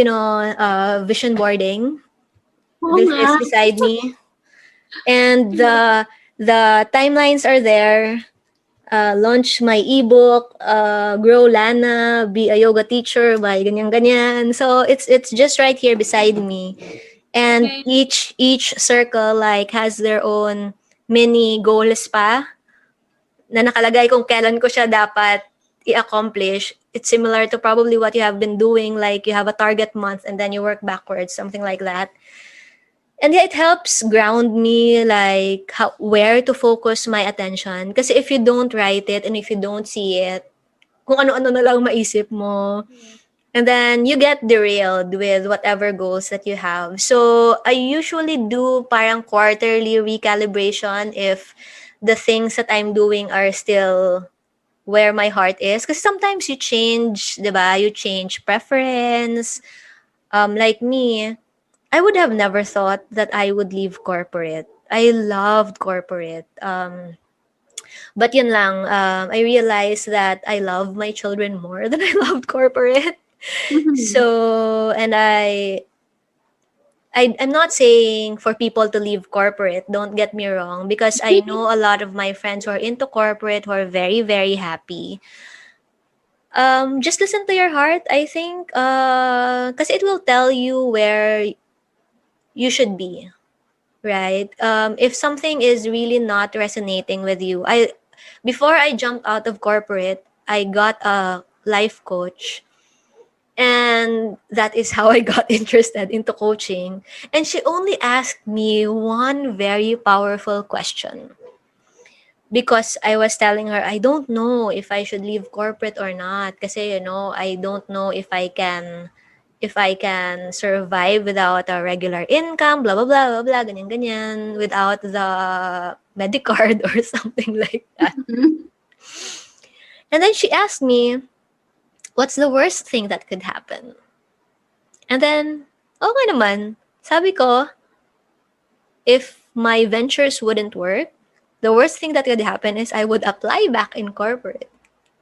vision boarding. This is beside me. And the timelines are there. Launch my ebook, Grow Lana, Be a Yoga Teacher by ganyan-ganyan. So it's just right here beside me. And each circle like has their own mini goals pa na nakalagay kung kailan ko siya dapat i-accomplish. It's similar to probably what you have been doing, like you have a target month and then you work backwards, something like that. And yeah, it helps ground me, like where to focus my attention. Kasi if you don't write it and if you don't see it, kung ano-ano na lang maisip mo. And then you get derailed with whatever goals that you have. So I usually do parang quarterly recalibration if the things that I'm doing are still where my heart is. Kasi sometimes you change, diba? You change preference. Like me, I would have never thought that I would leave corporate. I loved corporate. But yun lang, I realized that I love my children more than I loved corporate. So, and I'm not saying for people to leave corporate, don't get me wrong, because I know a lot of my friends who are into corporate who are very, very happy. Just listen to your heart, I think, because it will tell you where you should be, right? If something is really not resonating with you, before I jumped out of corporate, I got a life coach. And that is how I got interested into coaching. And she only asked me one very powerful question. Because I was telling her, I don't know if I should leave corporate or not. Kasi, I don't know if I can survive without a regular income, blah, blah, blah, blah, blah, ganyan, ganyan, without the Medicard or something like that. And then she asked me, what's the worst thing that could happen? And then, okay naman. Sabi ko, if my ventures wouldn't work, the worst thing that could happen is I would apply back in corporate.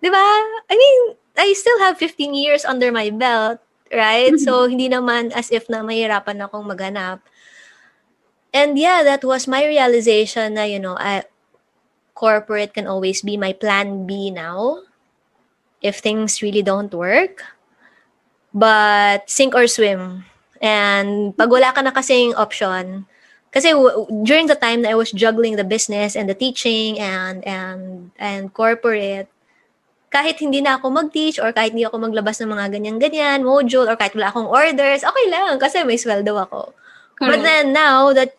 Diba? I mean, I still have 15 years under my belt, right? So, hindi naman as if na mahirapan akong maghanap. And yeah, that was my realization na, corporate can always be my plan B now if things really don't work. But sink or swim. And pag wala ka na kasing option, kasi during the time that I was juggling the business and the teaching and corporate, kahit hindi na ako mag-teach or kahit hindi ako maglabas ng mga ganyan-ganyan, module, or kahit wala akong orders, okay lang kasi may sweldo ako. But Correct. then now that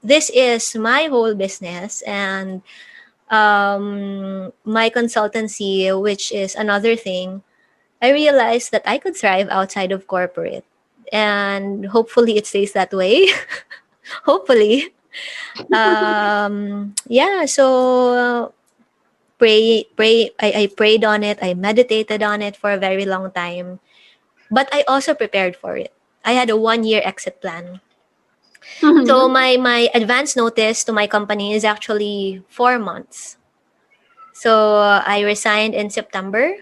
this is my whole business and my consultancy, which is another thing, I realized that I could thrive outside of corporate. And hopefully it stays that way. Hopefully. Yeah, so I prayed on it, I meditated on it for a very long time. But I also prepared for it. I had a 1 year exit plan. So Mhm. my advance notice to my company is actually 4 months. So I resigned in September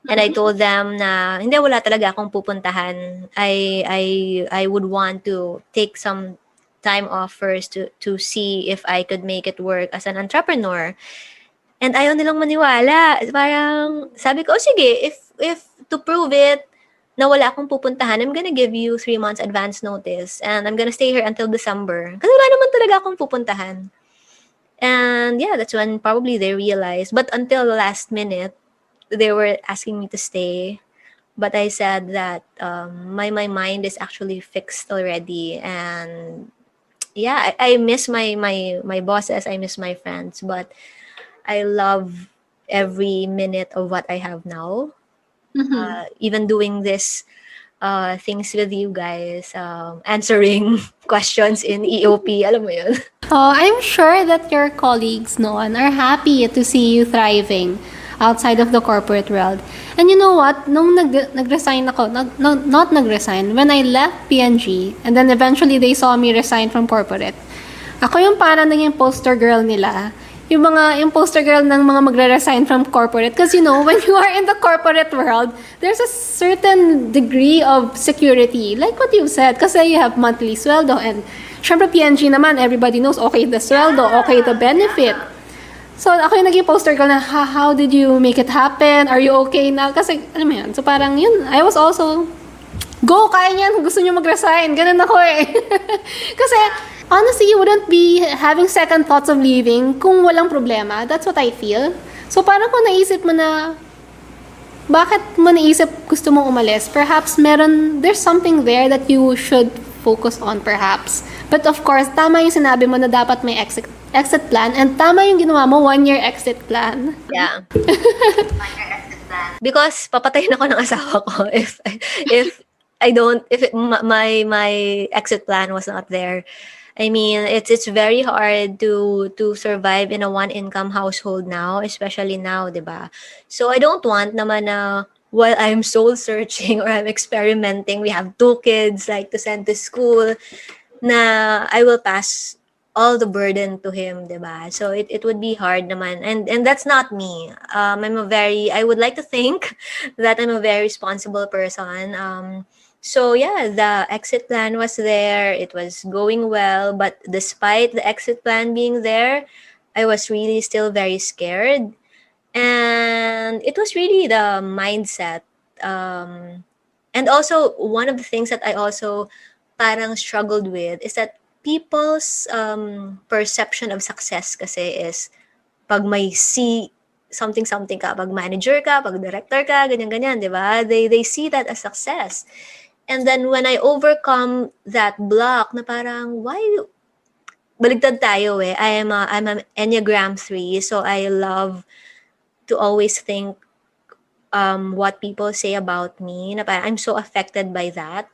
and I told them na hindi, wala talaga akong pupuntahan. I would want to take some time off first to see if I could make it work as an entrepreneur. And ayaw nilang maniwala. Parang sabi ko, "Oh, sige, if to prove it na wala akong pupuntahan, I'm gonna give you 3 months advance notice and I'm gonna stay here until December." Kasi wala naman talaga akong pupuntahan. And yeah, that's when probably they realized. But until the last minute, they were asking me to stay. But I said that my mind is actually fixed already. And yeah, I miss my bosses, I miss my friends, but I love every minute of what I have now. Mhm. Even doing this things with you guys, answering questions in EOP, alam mo yun. Oh, I'm sure that your colleagues noon are happy to see you thriving outside of the corporate world. And you know what? Nung nag-resign ako, not nag-resign, when I left PNG, and then eventually they saw me resign from corporate, ako yung parang naging poster girl nila. Yung poster girl ng mga magre-resign from corporate. Because you know, when you are in the corporate world, there's a certain degree of security. Like what you said, kasi you have monthly sweldo and syempre PNG naman, everybody knows, okay the sweldo, okay the benefit. So, ako yung naging poster girl na, how did you make it happen? Are you okay na? Kasi, alam mo yun, so parang yun, I was also, go, kaya niyan, gusto niyo mag-resign. Ganun ako eh. Kasi, honestly, you wouldn't be having second thoughts of leaving kung walang problema. That's what I feel. So, parang kung naisip mo na, bakit mo naisip gusto mong umalis? Perhaps there's something there that you should focus on perhaps. But of course, tama yung sinabi mo na dapat may exit plan and tama yung ginawa mo, 1 year exit plan. Yeah. On your exit plan. Because papatayin ako ng asawa ko if my exit plan was not there. I mean, it's very hard to survive in a one income household now, especially now, 'di ba? So I don't want naman na while I'm soul searching or I'm experimenting, we have 2 kids like to send to school, na I will pass all the burden to him, 'di ba? So it would be hard naman. And that's not me. I would like to think that I'm a very responsible person. So yeah, the exit plan was there. It was going well, but despite the exit plan being there, I was really still very scared. And it was really the mindset. And also one of the things that I also parang struggled with is that people's perception of success kasi is pag may something something ka, pag manager ka, pag director ka, ganyan-ganyan, di ba? They see that as success. And then when I overcome that block na parang, why, baligtad tayo eh. I'm an Enneagram 3, so I love to always think what people say about me, na parang I'm so affected by that.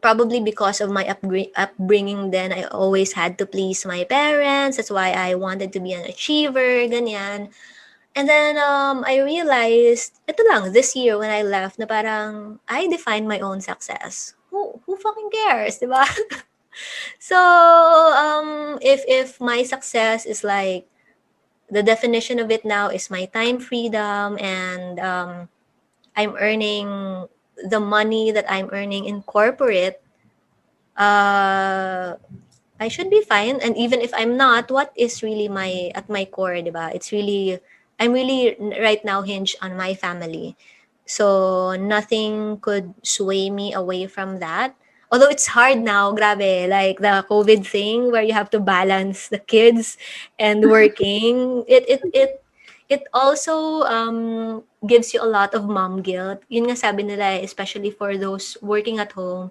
Probably because of my upbringing then, I always had to please my parents. That's why I wanted to be an achiever, ganyan. And then I realized, ito lang, this year when I left, na parang I defined my own success. Who fucking cares, di ba? So, if my success is like, the definition of it now is my time freedom and I'm earning the money that I'm earning in corporate, I should be fine. And even if I'm not, what is really at my core, diba? I'm really right now hinged on my family. So nothing could sway me away from that. Although it's hard now, grabe, like the COVID thing where you have to balance the kids and working. It also gives you a lot of mom guilt. Yun nga sabi nila, especially for those working at home,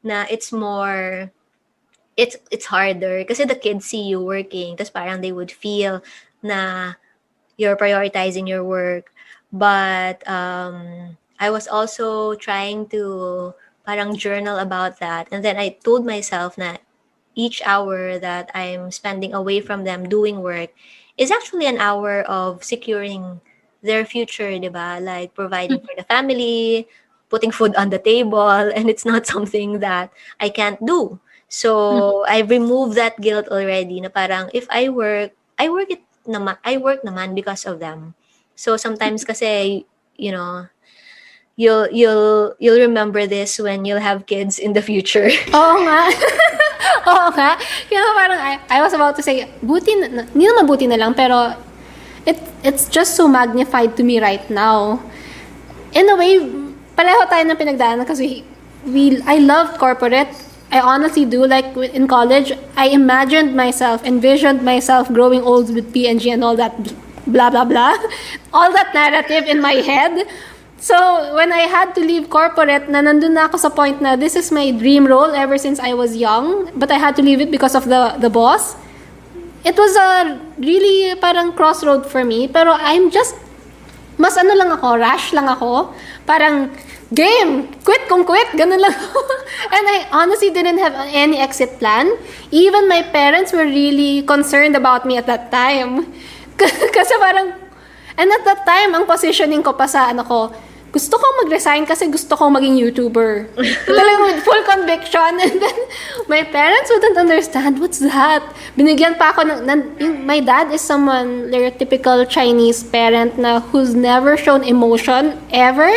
na it's harder kasi the kids see you working, tapos parang they would feel na you're prioritizing your work. But I was also trying to parang journal about that. And then I told myself na each hour that I'm spending away from them doing work is actually an hour of securing their future, di ba? Like providing for the family, putting food on the table, and it's not something that I can't do. So I've removed that guilt already na parang if I work naman because of them. So sometimes kasi, you know, you'll remember this when you'll have kids in the future. Oo nga. Oo nga. Kaya parang I was about to say, hindi naman buti na lang, pero it's just so magnified to me right now. In a way, pareho tayo ng pinagdaanan kasi I love corporate. I honestly do. Like in college, I envisioned myself growing old with P&G and all that blah blah blah. All that narrative in my head. So, when I had to leave corporate, nandun na ako sa point na this is my dream role ever since I was young, but I had to leave it because of the boss. It was a really parang crossroad for me, pero I'm just, mas rash lang ako. Parang, game! Quit kung quit! Ganun lang ako. And I honestly didn't have any exit plan. Even my parents were really concerned about me at that time. Kasi parang, and at that time, ang positioning ko pa sa gusto ko mag-resign kasi gusto ko maging YouTuber. Talagang with full conviction. And then, my parents wouldn't understand, what's that? Binigyan pa ako my dad is someone, like a typical Chinese parent na who's never shown emotion, ever.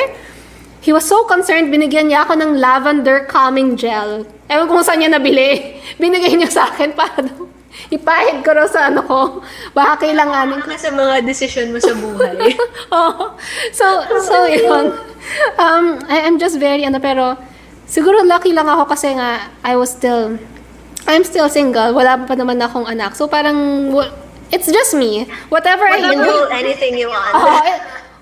He was so concerned, binigyan niya ako ng lavender calming gel. Ewan kung saan niya nabili. Binigay niya sa akin para ipahid ko raw sa baka kailanganin ko. Sa mga decision mo sa buhay. Oh. So yun. I'm just very, pero siguro lucky lang ako kasi nga, I'm still single. Wala pa naman akong anak. So parang, it's just me. Whatever I You can do. do anything you want.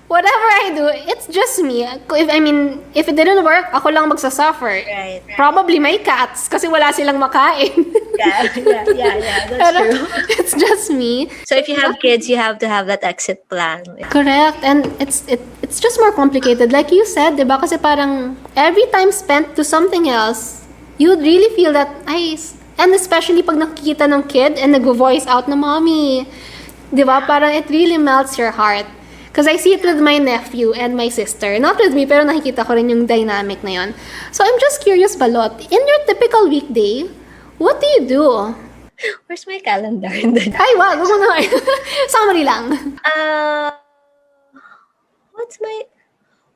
Whatever I do, it's just me. If it didn't work, ako lang magsasuffer. Right. Probably my cats, kasi wala silang makain. Yeah. That's Pero true. it's just me. So if you have kids, you have to have that exit plan. Correct. And it's just more complicated. Like you said, diba? Kasi parang every time spent to something else, you'd really feel that, and especially pag nakikita ng kid and nag-voice out na mommy. Diba? Parang it really melts your heart. Because I see it with my nephew and my sister. Not with me, pero nakikita ko rin yung dynamic na yun. So I'm just curious, Balot, in your typical weekday, what do you do? Where's my calendar? Ay, wag mo na. Summary lang.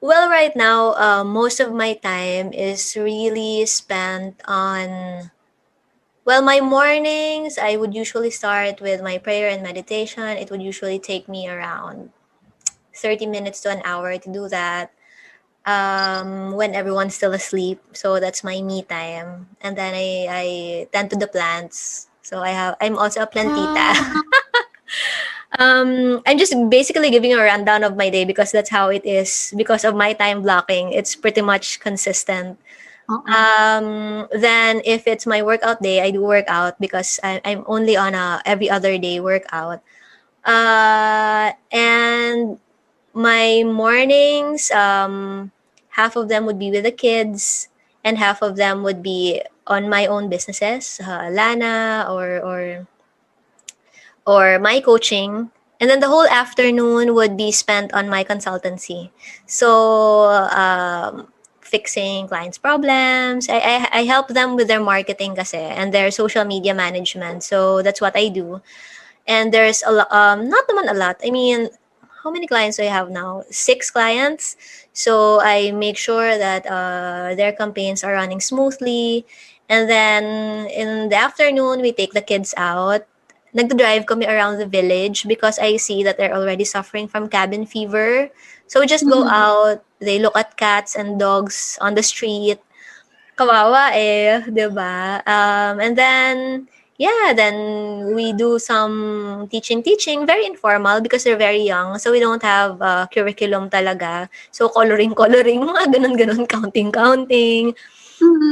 Well, right now, most of my time is really spent on, my mornings, I would usually start with my prayer and meditation. It would usually take me around 30 minutes to an hour to do that when everyone's still asleep. So that's my me time. And then I tend to the plants. So I'm also a plantita. I'm just basically giving a rundown of my day because that's how it is. Because of my time blocking, it's pretty much consistent. Then if it's my workout day, I do workout because I'm only on a every other day workout. And my mornings, half of them would be with the kids and half of them would be on my own businesses, Lana or my coaching. And then the whole afternoon would be spent on my consultancy. So, fixing clients' problems. I help them with their marketing kasi and their social media management. So that's what I do. And there's a lot, not naman a lot. How many clients do I have now? 6 clients. So I make sure that their campaigns are running smoothly. And then in the afternoon, we take the kids out. Nagdadrive kami around the village because I see that they're already suffering from cabin fever. So we just go out. They look at cats and dogs on the street. Kawawa diba? And then we do some teaching, very informal because they're very young. So we don't have curriculum talaga. So coloring, mga ganun, counting.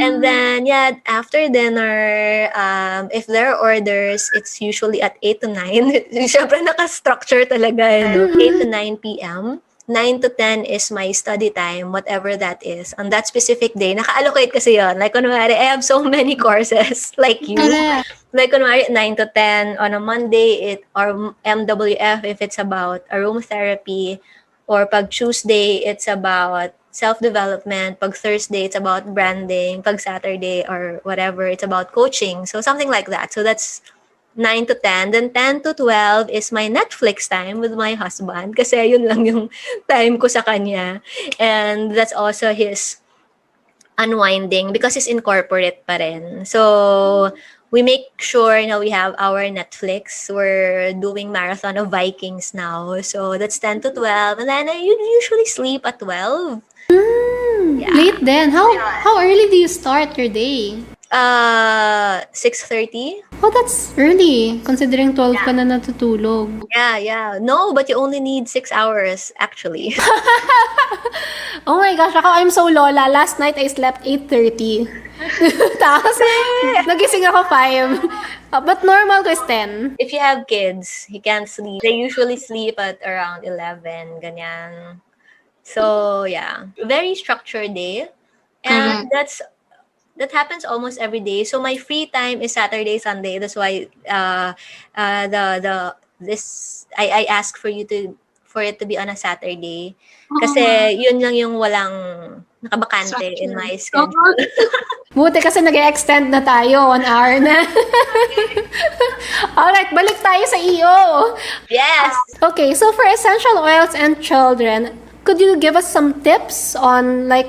And then, yeah, after dinner, if there are orders, it's usually at 8 to 9. Siyempre, naka-structure talaga, 8 to 9 p.m. 9 to 10 is my study time, whatever that is. On that specific day, naka-allocate kasi yon. Like, kunwari, I have so many courses, like you. Correct. Like, kunwari, 9 to 10 on a Monday, or MWF if it's about aromatherapy. Or pag Tuesday, it's about self-development. Pag Thursday, it's about branding. Pag Saturday or whatever, it's about coaching. So something like that. So that's 9 to 10. Then 10 to 12 is my Netflix time with my husband. Kasi yun lang yung time ko sa kanya. And that's also his unwinding because he's in corporate pa rin. So, we make sure na we have our Netflix. We're doing marathon of Vikings now. So, that's 10 to 12. And then I usually sleep at 12. Yeah. Late then. How early do you start your day? 6:30. Oh, that's early, considering 12 ka na natutulog. Yeah. No, but you only need 6 hours, actually. Oh my gosh, I'm so lola. Last night, I slept 8:30. Tapos, nagising ako 5. But normal ko is 10. If you have kids, he can't sleep. They usually sleep at around 11, ganyan. So, yeah. Very structured day. And that happens almost every day. So my free time is Saturday, Sunday. That's why I ask for it to be on a Saturday. Kasi yun lang yung walang nakabakante in my schedule. Buti kasi nag-extend na tayo, 1 hour na. Alright, balik tayo sa iyo. Yes. Okay, so for essential oils and children, could you give us some tips on like,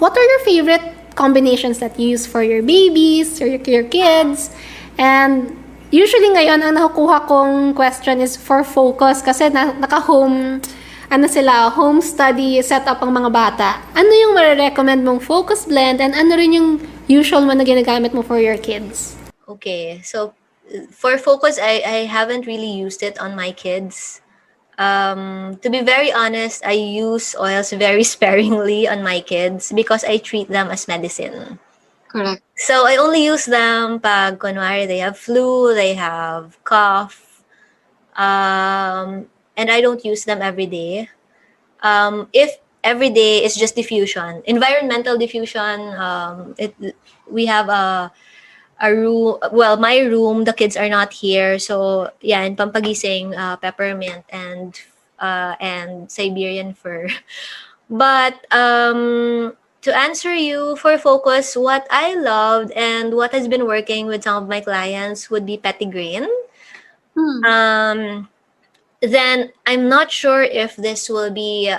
what are your favorite combinations that you use for your babies or your kids? And usually ngayon, ang nakukuha kong question is for focus kasi naka-home, home study setup ang mga bata. Ano yung marirecommend mong focus blend and ano rin yung usual mo na ginagamit mo for your kids? Okay, so for focus, I haven't really used it on my kids. To be very honest, I use oils very sparingly on my kids because I treat them as medicine. Correct. So I only use them pag kunwari they have flu, they have cough, and I don't use them every day. If every day is just diffusion, environmental diffusion, we have a room. Well, my room, the kids are not here, so yeah, and pampagising, peppermint and Siberian fir. But to answer you for focus, what I loved and what has been working with some of my clients would be Petitgrain. Then I'm not sure if this will be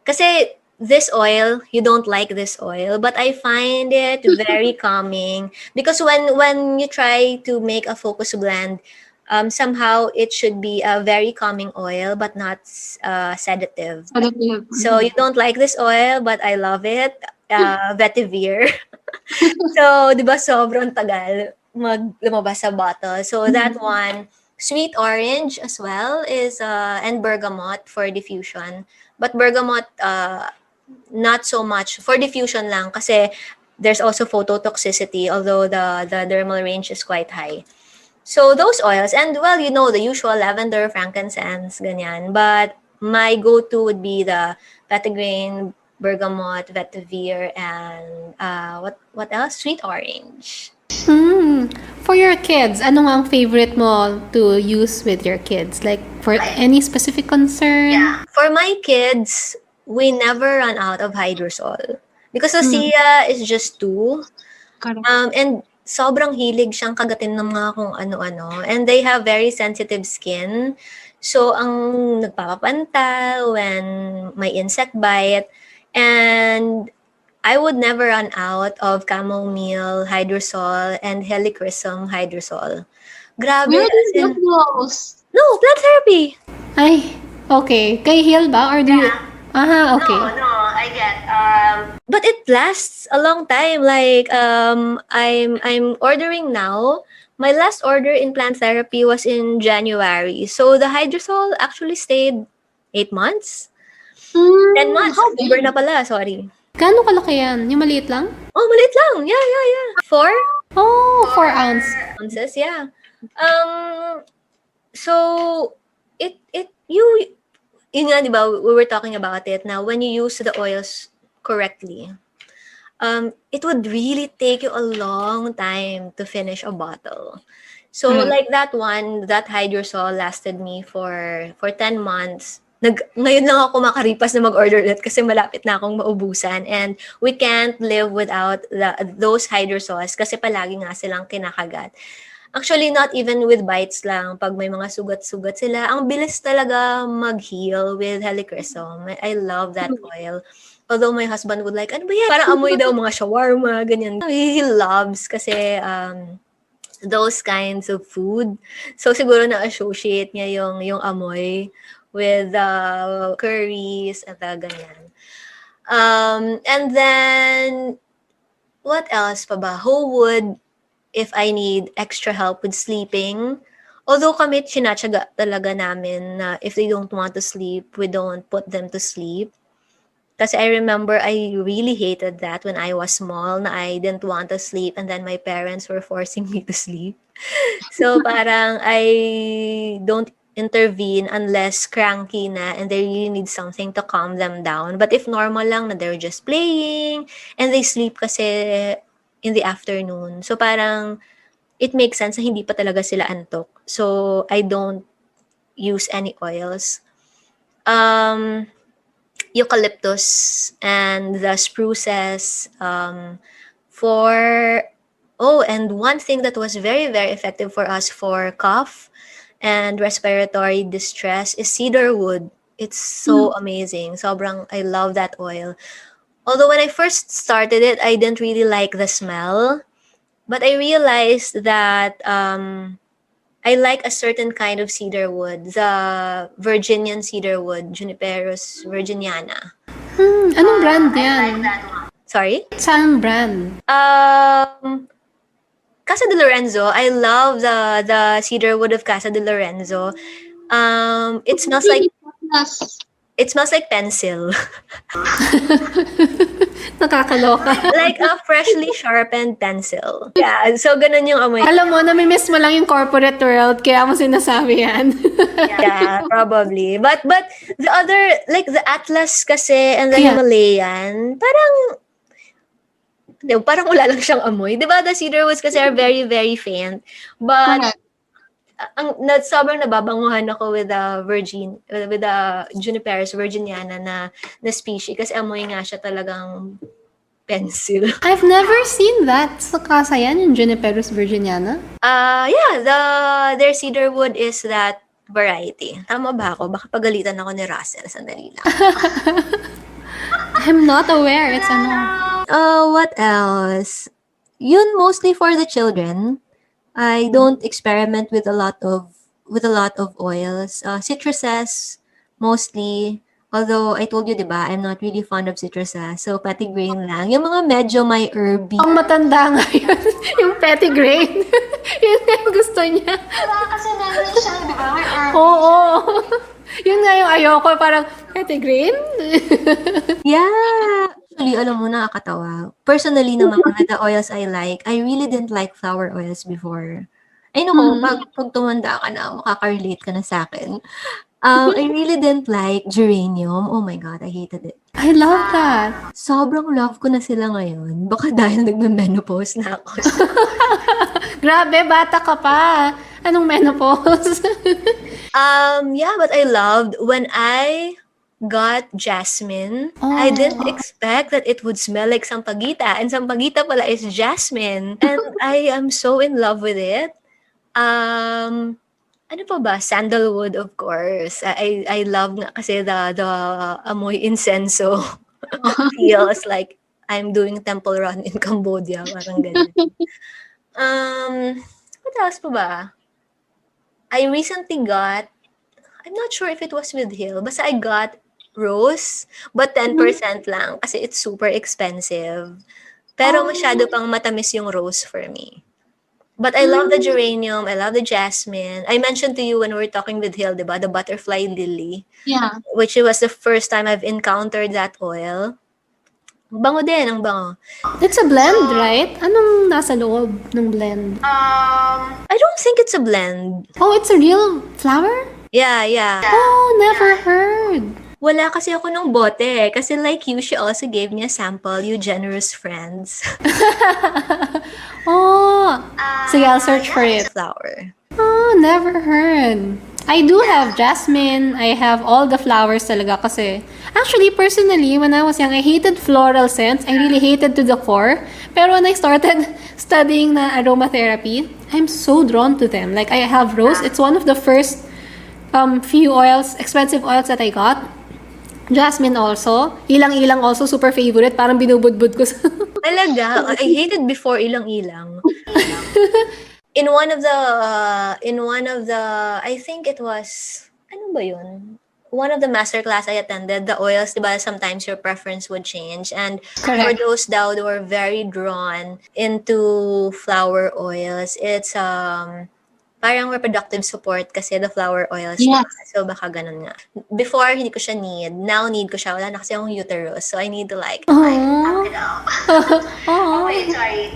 kasi this oil, you don't like this oil, but I find it very calming because when you try to make a focus blend, somehow it should be a very calming oil but not sedative. So you don't like this oil, but I love it. Vetiver. So, di ba sobrang tagal lumabas sa bottle. So that one, sweet orange as well is and bergamot for diffusion. But bergamot not so much for diffusion lang kasi there's also phototoxicity, although the dermal range is quite high. So those oils, and well, the usual lavender, frankincense, ganyan. But my go-to would be the Petitgrain, bergamot, vetiver, and what else? Sweet orange. For your kids, ano nga ang favorite mo to use with your kids? Like, for any specific concern? Yeah. For my kids, we never run out of hydrosol. Because Sophia is just 2. And sobrang hilig siyang kagatin ng mga kung ano-ano. And they have very sensitive skin. So, ang nagpapapanta when may insect bite. And I would never run out of chamomile hydrosol and helichrysum hydrosol. Grabe. Where as did in- you those? No, plant therapy. Ay, okay. Kay Hill ba? Or do you... Aha, okay. No, I get. But it lasts a long time. Like I'm ordering now. My last order in plant therapy was in January. So the hydrosol actually stayed 8 months. 10 months. How October big? na pala, sorry. Gaano kalaki yan? Yung maliit lang? Oh, maliit lang. Yeah. 4 Oh, 4 ounce. ounces, yeah. So yun nga, di ba, we were talking about it now, when you use the oils correctly, it would really take you a long time to finish a bottle. So like that one, that hydrosol lasted me for 10 months. Ngayon lang ako makaripas na mag-order ulit kasi malapit na akong maubusan, and we can't live without those hydrosols kasi palagi nga silang kinakagat. Actually, not even with bites lang. Pag may mga sugat-sugat sila, ang bilis talaga mag-heal with helichrysum. I love that oil. Although my husband would like, ano ba yan? Parang amoy daw mga shawarma, ganyan. He loves kasi those kinds of food. So siguro na-associate niya yung amoy with curries at ganyan. And then, what else pa ba? Who would, if I need extra help with sleeping, although kami sinatsaga talaga namin na if they don't want to sleep, we don't put them to sleep. Kasi I remember I really hated that when I was small, na I didn't want to sleep and then my parents were forcing me to sleep. So parang I don't intervene unless cranky na and they really need something to calm them down. But if normal lang na they're just playing and they sleep kasi in the afternoon. So parang it makes sense na hindi pa talaga sila antok. So I don't use any oils. Eucalyptus and the spruces and one thing that was very, very effective for us for cough and respiratory distress is cedar wood. It's so amazing. Sobrang, I love that oil. Although when I first started it, I didn't really like the smell, but I realized that I like a certain kind of cedar wood, the Virginian cedar wood, Juniperus virginiana. Anong brand I yan? like that one. Sorry? Saan brand? Casa de Lorenzo. I love the cedar wood of Casa de Lorenzo. It smells like pencil. Nakakaloka. Like a freshly sharpened pencil. Yeah, so ganun yung amoy. Alam mo, namimiss mo lang yung corporate world, kaya mo sinasabi yan. Yeah, probably. But the other, like the Atlas kasi and the Yeah. Himalayan, parang wala lang siyang amoy. Diba, the cedar woods kasi are very, very faint. But sobrang nababanguhan ako with the Juniperus virginiana na species kasi amoy nga siya talagang pencil. I've never seen that. Sa kasa yan, yung Juniperus virginiana. Yeah, their cedar wood is that variety. Tama ba ako? Baka pagalitan ako ni Russell. Sandali lang. I'm not aware. It's What else? Yun mostly for the children. I don't experiment with a lot of oils. Citruses mostly. Although I told you, diba, I'm not really fond of citruses. So petitgrain lang. Yung mga medyo may herby. ang matanda ngayon, yung petitgrain. Yun nga yung gusto niya. Kasi meron siya, di ba? May herb. Oo. Yun nga yung ayoko, parang petitgrain? Yeah. Actually, alam mo, nakakatawa. Personally naman, the oils I like, I really didn't like flower oils before. Ay, naku, pag tumanda ka na, makaka-relate ka na sa akin. I really didn't like geranium. Oh my God, I hated it. I love that. Sobrang love ko na sila ngayon. Baka dahil nagme-menopause na ako. Grabe, bata ka pa. Anong menopause? Yeah, but I loved when I got jasmine. I didn't expect that it would smell like sampaguita. And sampaguita pala is jasmine. And I am so in love with it. Ano pa ba? Sandalwood, of course. I love nga kasi the amoy incenso feels like I'm doing temple run in Cambodia. Parang ganyan. What else pa ba? I recently got, I'm not sure if it was with Hill, basta I got rose, but 10% lang kasi it's super expensive. Pero masyado pang matamis yung rose for me. But I love the geranium, I love the jasmine. I mentioned to you when we were talking with Hill, diba, the butterfly lily, Yeah. which was the first time I've encountered that oil. Ang bango din, ang bango. It's a blend, right? Anong nasa loob ng blend? I don't think it's a blend. Oh, it's a real flower? Yeah, yeah. Oh, never heard. Wala kasi ako nung bote. Kasi like you, she also gave me a sample, you generous friends. Oh, sige, I'll search for it. Flower. Oh, never heard. I do have jasmine. I have all the flowers talaga kasi actually, personally, when I was young, I hated floral scents. I really hated to the core. Pero when I started studying na aromatherapy, I'm so drawn to them. Like, I have rose. It's one of the first few oils, expensive oils that I got. Jasmine also. Ilang-ilang also, super favorite. Parang binubudbud ko sa... Talaga, I hated before ilang-ilang. In one of the, I think it was, ano ba yun? One of the masterclass I attended, the oils, diba, sometimes your preference would change. And for Correct. those daw who are very drawn into flower oils, it's parang reproductive support kasi the flower oils. Yes. Diba? So baka ganun nga. Before, hindi ko siya need. Now, need ko siya. Wala na kasi akong uterus. So I need to like, Oh. Oh, wait, sorry.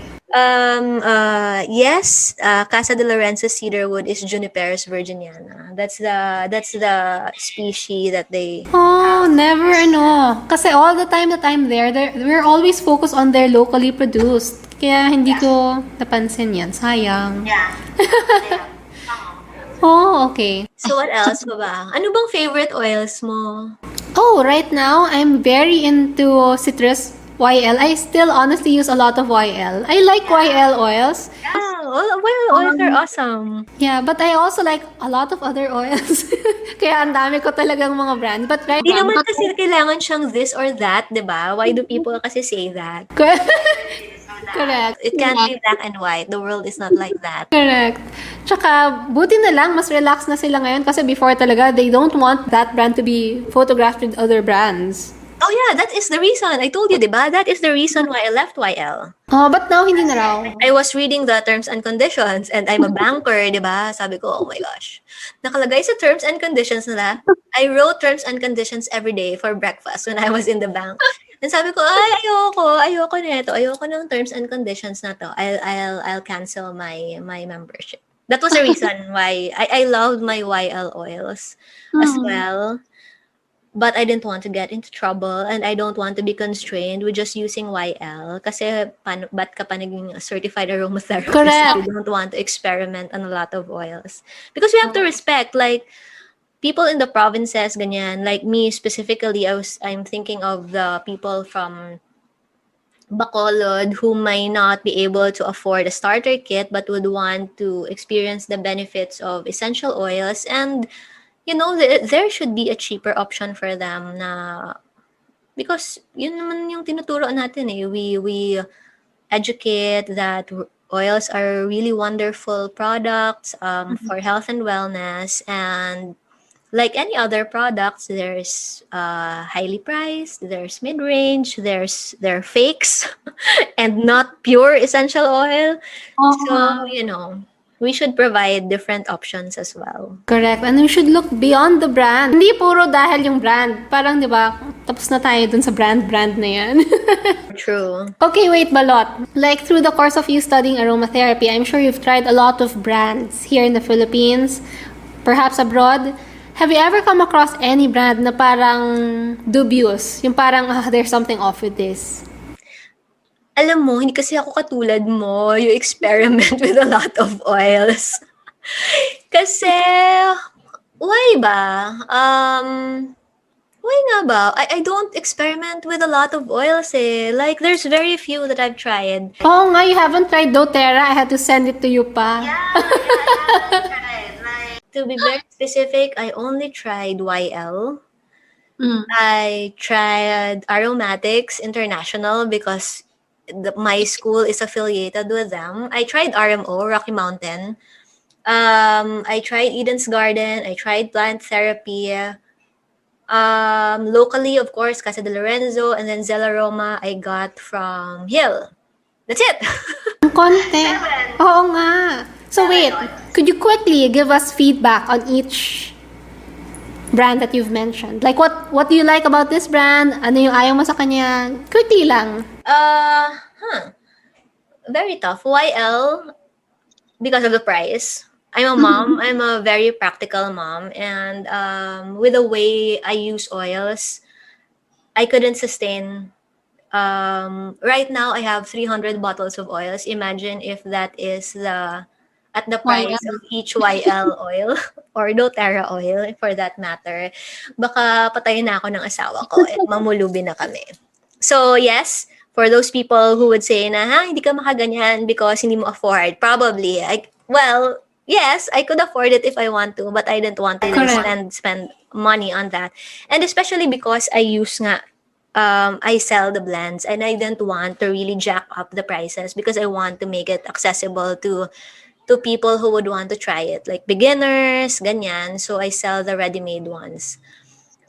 yes, Casa de Lorenzo cedarwood is Juniperus virginiana. That's the species that they. Oh, never ano. Kasi all the time that I'm there, we're always focused on their locally produced. Kaya hindi ko napansin yan. Sayang. Yeah. Oh, okay. So what else ba ba? Ano bang favorite oils mo? Oh, right now, I'm very into citrus YL. I still honestly use a lot of YL. I like YL oils. Oils are awesome. Yeah, but I also like a lot of other oils. Kaya ang dami ko talagang mga brand. But right Hindi now, naman kasi kailangan siyang this or that, di ba? Why do people kasi say that? Correct. It can't be black and white. The world is not like that. Correct. Tsaka, buti na lang, mas relax na sila ngayon kasi before talaga, they don't want that brand to be photographed with other brands. Oh yeah, that is the reason. I told you, di ba? That is the reason why I left YL. Oh, but now hindi na raw. I was reading the terms and conditions and I'm a banker, di ba? Sabi ko, oh my gosh. Nakalagay sa terms and conditions nila. I wrote terms and conditions every day for breakfast when I was in the bank. And sabi ko, ay, ayoko nito. Ayoko ng terms and conditions na to. I'll cancel my membership. That was the reason why I loved my YL oils as well. But I didn't want to get into trouble and I don't want to be constrained with just using YL kasi ba't ka pa naging certified aromatherapist? Correct. You don't want to experiment on a lot of oils. Because we have to respect, like, people in the provinces, ganyan, like me specifically, I'm thinking of the people from Bacolod who may not be able to afford a starter kit but would want to experience the benefits of essential oils, and you know, there should be a cheaper option for them na, because yun naman yung tinuturo natin eh. We educate that oils are really wonderful products for health and wellness, and like any other products, there's highly priced, there's mid-range, there are fakes, and not pure essential oil. So, you know, we should provide different options as well. Correct. And we should look beyond the brand. Hindi puro dahil yung brand. Parang, di ba, tapos na tayo dun sa brand na yan. True. Okay, wait, Balot. Like, through the course of you studying aromatherapy, I'm sure you've tried a lot of brands here in the Philippines, perhaps abroad. Have you ever come across any brand na parang dubious? Yung parang, there's something off with this. Alam mo, hindi kasi ako katulad mo. You experiment with a lot of oils. Kasi, why ba? Why nga ba? I don't experiment with a lot of oils eh. Like, there's very few that I've tried. Oo nga, you haven't tried doTERRA. I had to send it to you pa. To be very specific, I only tried YL. I tried Aromatics International because my school is affiliated with them. I tried RMO, Rocky Mountain. I tried Eden's Garden. I tried Plant Therapy. Locally, of course, Casa de Lorenzo, and then Zelaroma I got from Hill. That's it. Ang konti. Oo nga. So wait, could you quickly give us feedback on each brand that you've mentioned? Like, what do you like about this brand? Ano yung ayaw mo sa kanya? Quickly lang. Very tough. YL, because of the price. I'm a mom. I'm a very practical mom. And with the way I use oils, I couldn't sustain. Right now, I have 300 bottles of oils. Imagine if that is at the price YL. of each YL oil or doTERRA oil for that matter. Baka patayin na ako ng asawa ko at mamulubi na kami. So yes, for those people who would say na, hindi ka makaganyan because hindi mo afford. Probably. Yes, I could afford it if I want to, but I didn't want to Correct. spend money on that. And especially because I sell the blends and I didn't want to really jack up the prices because I want to make it accessible to people who would want to try it, like beginners, ganyan. So I sell the ready-made ones.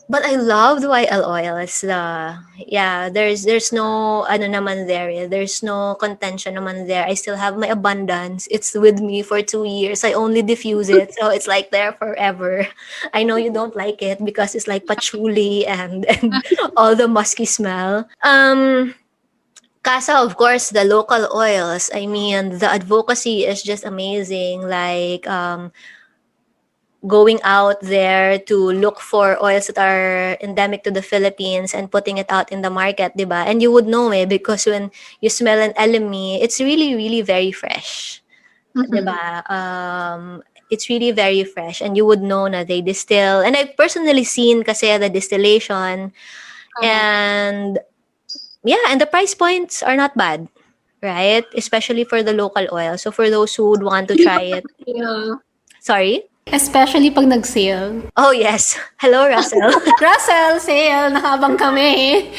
But I love the YL oils. There's no ano naman there. There's no contention naman there. I still have my abundance. It's with me for 2 years. I only diffuse it, so it's like there forever. I know you don't like it because it's like patchouli and all the musky smell. Casa, of course, the local oils. I mean, the advocacy is just amazing. Like, going out there to look for oils that are endemic to the Philippines and putting it out in the market, diba? And you would know because when you smell an LME, it's really, really very fresh. Diba? It's really very fresh and you would know na they distill. And I've personally seen kasi the distillation and and the price points are not bad, right? Especially for the local oil. So for those who would want to try it. Yeah. Sorry? Especially pag nag-sale. Oh, yes. Hello, Russell. Russell, sale! Nakabang kami.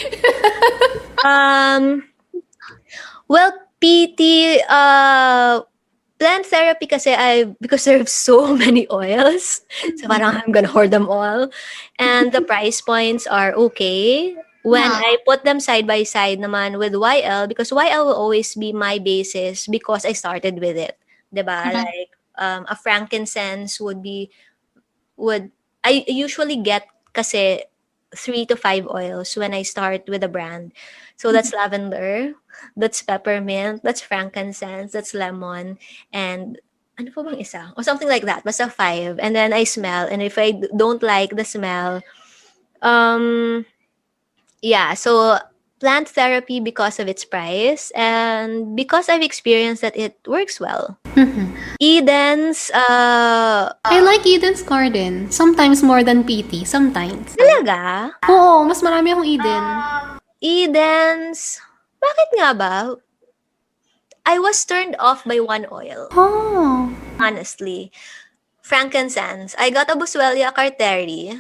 Well, PT, plant therapy kasi because there are so many oils. So parang I'm gonna hoard them all. And the price points are okay. When I put them side by side naman with YL, because YL will always be my basis because I started with it. Diba? Like, a frankincense I usually get kasi 3 to 5 oils when I start with a brand. So that's lavender, that's peppermint, that's frankincense, that's lemon, and ano pa bang isa? Or something like that. Basta 5. And then I smell. And if I don't like the smell, so plant therapy because of its price and because I've experienced that it works well. Eden's, I like Eden's Garden. Sometimes more than PT. Sometimes. talaga? Oo, mas marami akong Eden. Eden's, bakit nga ba? I was turned off by one oil, Oh. honestly. Frankincense. I got a Boswellia carteri.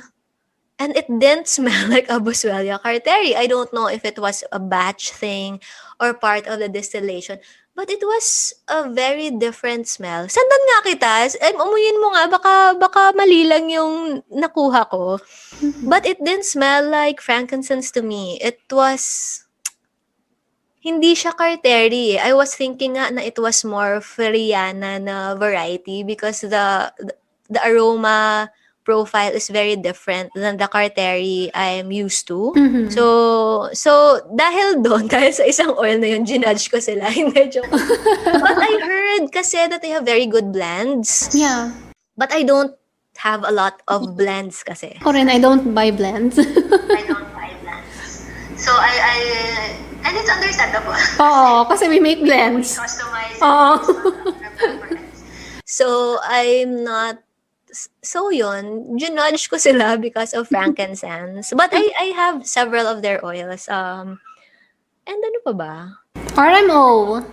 And it didn't smell like a Boswellia carteri. I don't know if it was a batch thing or part of the distillation. But it was a very different smell. Sandan nga kita. Umuyin mo nga. Baka mali lang yung nakuha ko. But it didn't smell like frankincense to me. It was... Hindi siya carteri. I was thinking nga na it was more Feriana na variety because the aroma profile is very different than the carteri I'm used to. So dahil sa isang oil na yun, ginudge ko sila. Hindi, joke. But I heard kasi that they have very good blends. Yeah. But I don't have a lot of blends kasi. Ako rin, I don't buy blends. I don't buy blends. So and it's understandable. Oo, kasi we make blends. Customize Oo. our preference. So I'm not... So yun, ginudge ko sila because of frankincense. But I have several of their oils. And ano pa ba? RMO.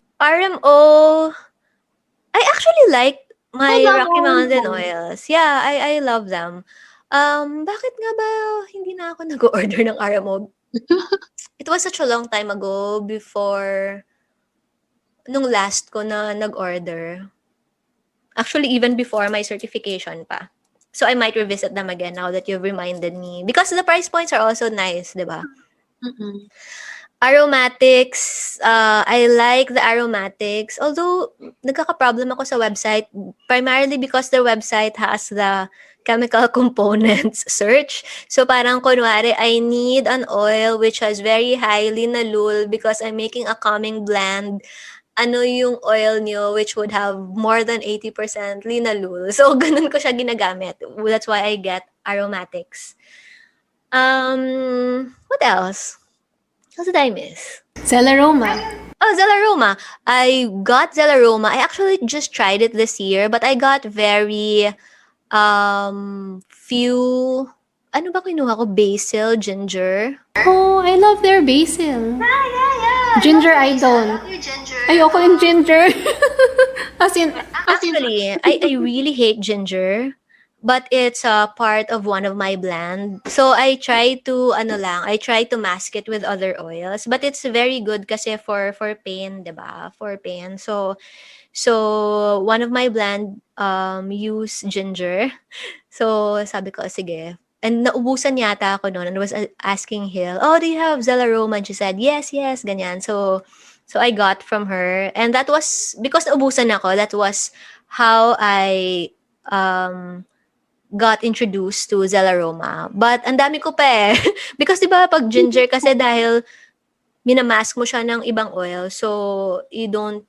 I actually like my I love Rocky Mountain RMO. oils. Yeah, I love them. Bakit nga ba hindi na ako nag-order ng RMO? It was such a long time ago before nung last ko na nag-order. Actually, even before my certification pa. So I might revisit them again now that you've reminded me. Because the price points are also nice, di ba? Aromatics, I like the aromatics. Although, nagkaka-problem ako sa website, primarily because their website has the chemical components search. So parang kunwari, I need an oil which has very high linalool because I'm making a calming blend. Ano yung oil nyo which would have more than 80% linalool. So ganun ko siya ginagamit. That's why I get aromatics. What else? What did I miss? Celaroma. Oh, Zelaroma. I got Zelaroma. I actually just tried it this year, but I got very few, ano ba kinuha ko? Basil, ginger. Oh, I love their basil. Yeah. Ginger, I I don't. love your ginger. Ayoko yung ginger. as in, Actually, I really hate ginger, but it's a part of one of my blend. So I try to I try to mask it with other oils, but it's very good kasi for pain, 'di ba? For pain. So one of my blend use ginger. So sabi ko sige. And naubusan yata ako noon and was asking Hill, "Oh, do you have Zelaroma?" And she said, "Yes, ganyan." So I got from her, and that was because naubusan ako. That was how I got introduced to Zelaroma. But ang dami ko pa eh. Because 'di ba pag ginger kasi dahil minamask mo siya ng ibang oil, so you don't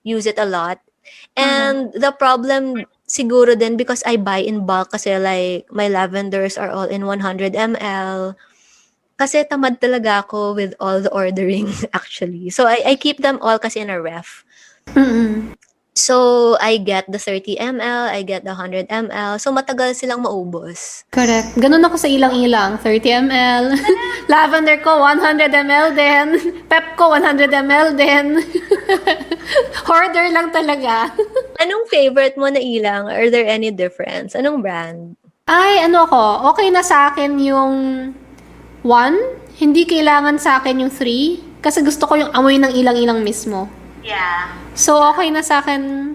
use it a lot. And the problem siguro din because I buy in bulk kasi like my lavenders are all in 100 ml. Kasi tamad talaga ako with all the ordering actually. So I keep them all kasi in a ref. mm-mm. So I get the 30 ml, I get the 100 ml. So matagal silang maubos. Correct. Ganun ako sa ilang-ilang. 30 ml. Lavender ko, 100 ml din. Pep ko, 100 ml din. Hoarder lang talaga. Anong favorite mo na ilang? Are there any difference? Anong brand? Ay, ano ako, okay na sa akin yung 1. Hindi kailangan sa akin yung 3. Kasi gusto ko yung amoy ng ilang-ilang mismo. Yeah. So, okay na sa akin.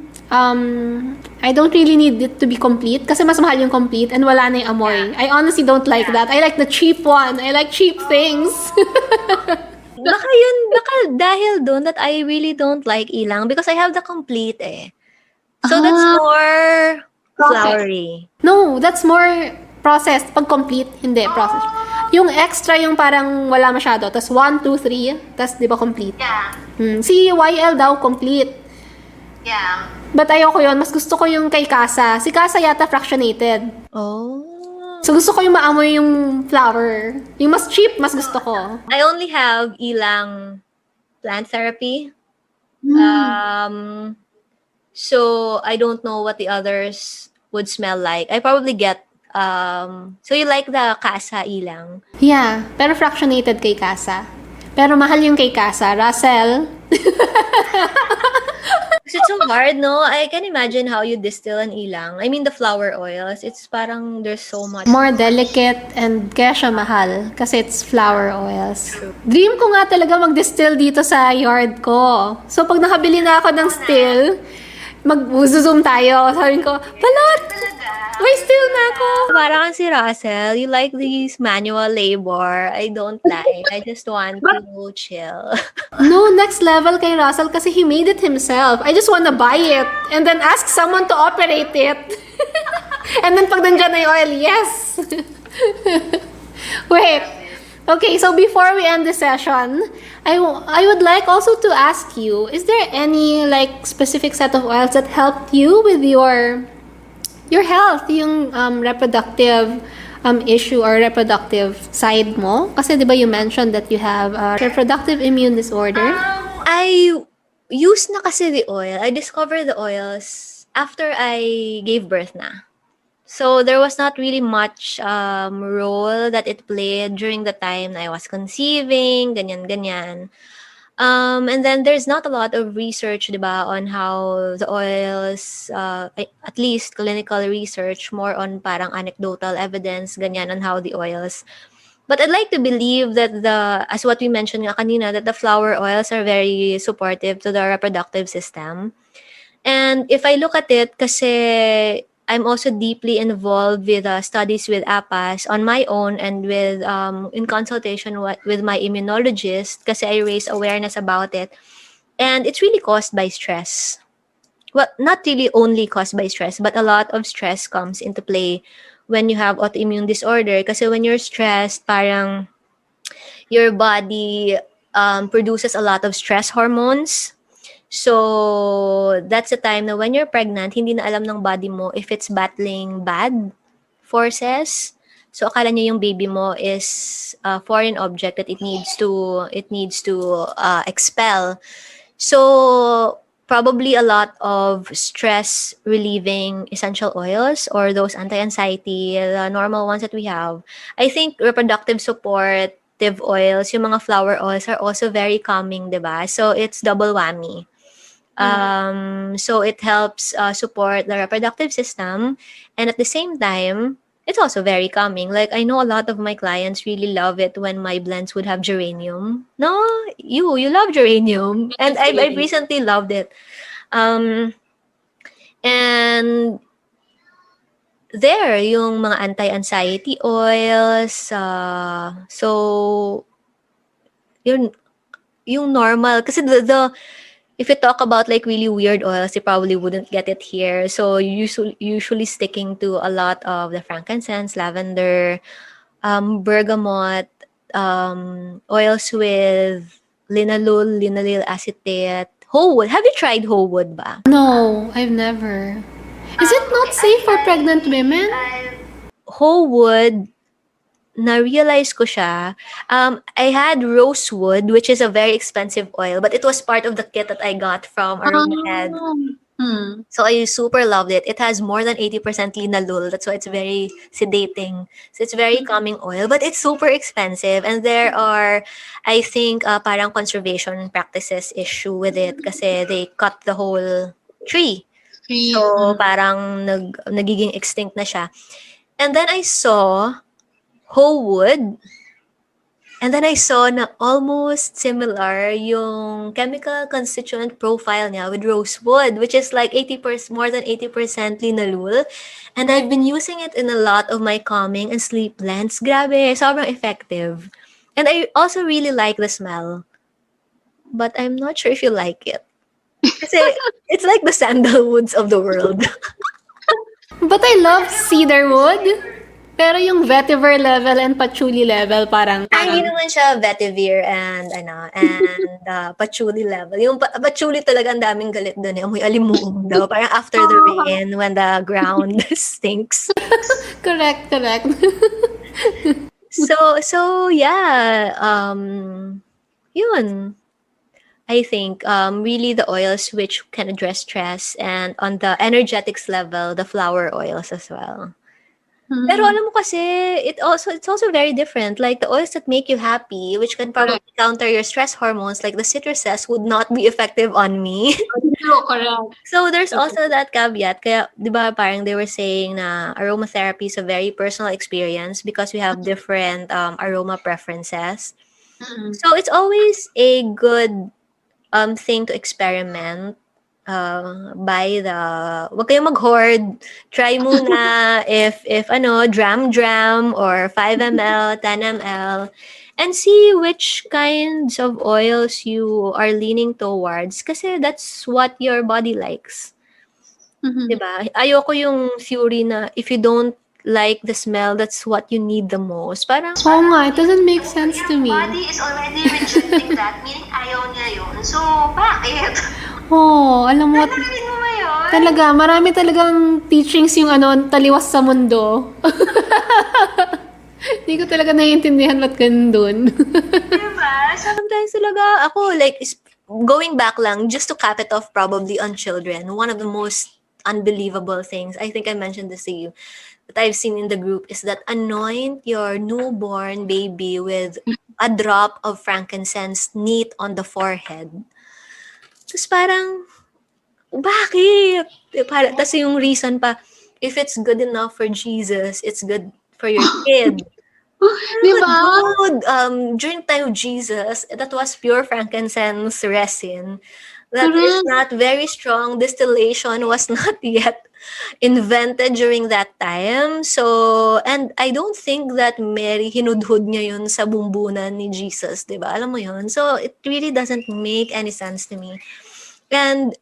I don't really need it to be complete kasi mas mahal yung complete and wala na yung amoy. I honestly don't like that. I like the cheap one. I like cheap things. Baka dahil doon that I really don't like ilang because I have the complete eh. So that's more flowery. No, that's more processed. Pag complete, hindi processed. Yung extra yung parang wala masyado. Tas 1, 2, 3. Tas di ba complete? Yeah. Si YL daw complete. Yeah. But ayoko yun. Mas gusto ko yung kay Casa. Si Casa yata fractionated. Oh. So gusto ko yung maamoy yung flower. Yung mas cheap, mas gusto ko. I only have ilang plant therapy. So I don't know what the others would smell like. I probably get so you like the Casa ilang? Yeah, pero fractionated kay Casa. Pero mahal yung kay Casa. Russell. Because it's so hard, no? I can imagine how you distill an ilang. I mean, the flower oils. It's parang there's so much. More delicate and kaya siya mahal kasi it's flower oils. Dream ko nga talaga mag-distill dito sa yard ko. So pag nakabili na ako ng still, mag-zoom tayo. Sabihin ko, balot! May still na ako! Parang si Russell, you like these manual labor. I don't like. I just want to chill. No, next level kay Russell kasi he made it himself. I just wanna buy it and then ask someone to operate it. And then pag nandiyan na yung oil, yes! Wait. Okay, so before we end the session, I would like also to ask you, is there any like specific set of oils that helped you with your health, yung reproductive issue or reproductive side mo? Kasi 'di ba you mentioned that you have a reproductive immune disorder? I used na kasi the oil. I discovered the oils after I gave birth na. So there was not really much role that it played during the time I was conceiving, ganyan. And then there's not a lot of research, diba, on how the oils, at least clinical research, more on parang anecdotal evidence, ganyan, on how the oils. But I'd like to believe that as what we mentioned nga kanina, that the flower oils are very supportive to the reproductive system. And if I look at it, kasi I'm also deeply involved with studies with APAS on my own and with in consultation with my immunologist kasi I raise awareness about it. And it's really caused by stress. well, not really only caused by stress, but a lot of stress comes into play when you have autoimmune disorder. Kasi when you're stressed, parang your body produces a lot of stress hormones. So, that's the time na when you're pregnant, hindi na alam ng body mo if it's battling bad forces. So, akala niya yung baby mo is a foreign object that it needs to expel. So, probably a lot of stress relieving essential oils or those anti-anxiety, the normal ones that we have. I think reproductive supportive oils, yung mga flower oils are also very calming, diba? So, it's double whammy. So it helps support the reproductive system, and at the same time, it's also very calming. Like, I know a lot of my clients really love it when my blends would have geranium. No, you love geranium, and I recently loved it. And there, yung mga anti-anxiety oils, so yun, yung normal, kasi the if you talk about like really weird oils, you probably wouldn't get it here. So usually sticking to a lot of the frankincense, lavender, bergamot, oils with linalool acetate, whole wood. Have you tried whole wood ba? No, I've never. Is it not safe for pregnant women? Whole wood, na-realize ko siya. I had rosewood, which is a very expensive oil, but it was part of the kit that I got from Aromahead. So I super loved it. It has more than 80% linalool. That's why it's very sedating. So it's very calming oil, but it's super expensive. And there are, I think, parang conservation practices issue with it kasi they cut the whole tree. So parang nagiging extinct na siya. And then I saw whole wood. And then I saw na almost similar yung chemical constituent profile niya with rosewood, which is like 80%, more than 80% linalool. And I've been using it in a lot of my calming and sleep blends. Grabe, sobrang effective. And I also really like the smell. But I'm not sure if you like it. Kasi it's like the sandalwoods of the world. But I love cedarwood. Pero yung vetiver level and patchouli level parang Hindi naman siya vetiver and patchouli level. Yung patchouli talaga ang daming galit doon eh. Amoy alimuong daw. Parang after the rain when the ground stinks. correct. So yeah, yun. I think really the oils which can address stress, and on the energetics level, the flower oils as well. Pero alam mo kasi, it's also very different. Like the oils that make you happy, which can probably counter your stress hormones, like the citruses, would not be effective on me. Correct. So there's also that caveat. Kaya, di ba, parang they were saying na aromatherapy is a very personal experience because we have different aroma preferences. So it's always a good thing to experiment. Wag kayong mag-hoard. Try muna if dram or 5 ml, 10 ml, and see which kinds of oils you are leaning towards kasi that's what your body likes. Diba? Ayoko yung theory na if you don't like the smell, that's what you need the most. Parang, Oo nga, it doesn't make sense to me. Your body is already rejecting that, meaning ayaw niya yun. So, bakit? Oh, alam mo, Narinig mo ba yun? talaga, marami talagang teachings yung taliwas sa mundo. Hindi ko talaga naiintindihan ba't ganun dun. Diba? sometimes talaga ako, like, going back lang, just to cap it off probably on children, one of the most unbelievable things, I think I mentioned this to you, that I've seen in the group is that anoint your newborn baby with a drop of frankincense neat on the forehead. Tapos parang, bakit? Tapos yung reason pa, if it's good enough for Jesus, it's good for your kid. Diba? Dude, during time of Jesus, that was pure frankincense resin. That is not very strong. Distillation was not yet invented during that time. So, and I don't think that Mary, hinudhud niya yun sa bumbunan ni Jesus, diba? Alam mo yun? So, it really doesn't make any sense to me. And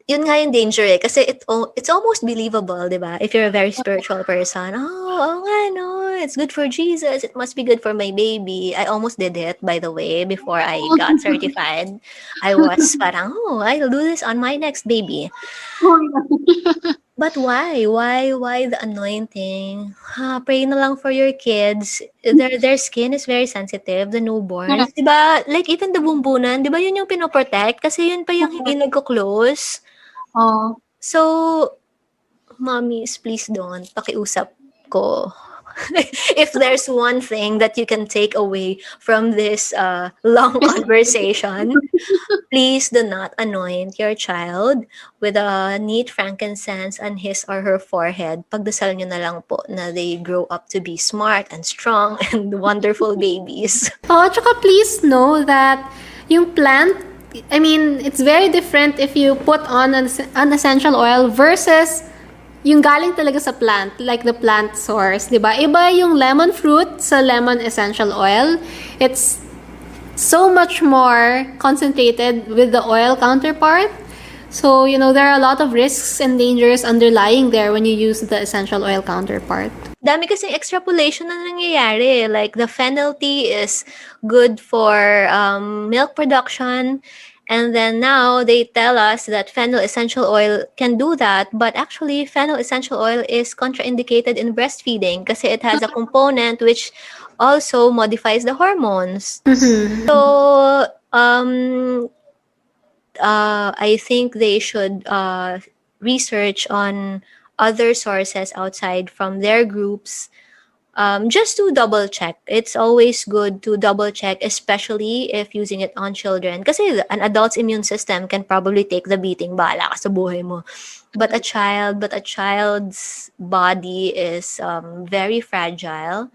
yun nga yung danger eh. Kasi it's almost believable, di ba? If you're a very spiritual person, nga, no, it's good for Jesus. It must be good for my baby. I almost did it, by the way, before I got certified. I was parang, I'll do this on my next baby. But why? Why the anointing? Pray na lang for your kids. Their skin is very sensitive, the newborns. Diba? Like, even the bumbunan, diba yun yung pinoprotect? Kasi yun pa yung hindi nagko-close. Oh. So, mommies, please don't. Pakiusap ko. If there's one thing that you can take away from this long conversation, please do not anoint your child with a neat frankincense on his or her forehead. Pagdasal nyo na lang po na they grow up to be smart and strong and wonderful babies. Tsaka please know that yung plant, I mean, it's very different if you put on an essential oil versus yung galing talaga sa plant, like the plant source, di ba? Iba yung lemon fruit sa lemon essential oil. It's so much more concentrated with the oil counterpart. So, there are a lot of risks and dangers underlying there when you use the essential oil counterpart. Dami kasing extrapolation na nangyayari. Like, the fennel tea is good for milk production. And then now they tell us that fennel essential oil can do that, but actually fennel essential oil is contraindicated in breastfeeding kasi it has a component which also modifies the hormones. Mm-hmm. So, I think they should research on other sources outside from their groups. Just to double check. It's always good to double check, especially if using it on children. Kasi an adult's immune system can probably take the beating, bahala ka sa buhay mo. But a child's body is very fragile.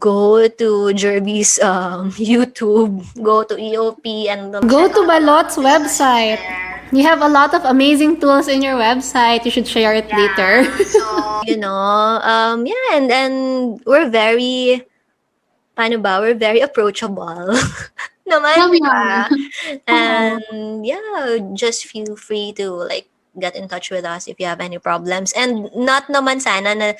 Go to Jerby's YouTube, go to EOP, and go to Balot's website. You have a lot of amazing tools in your website. You should share it later. So, and then we're very, we're very approachable. Naman, diba? And just feel free to get in touch with us if you have any problems. And not naman sana na,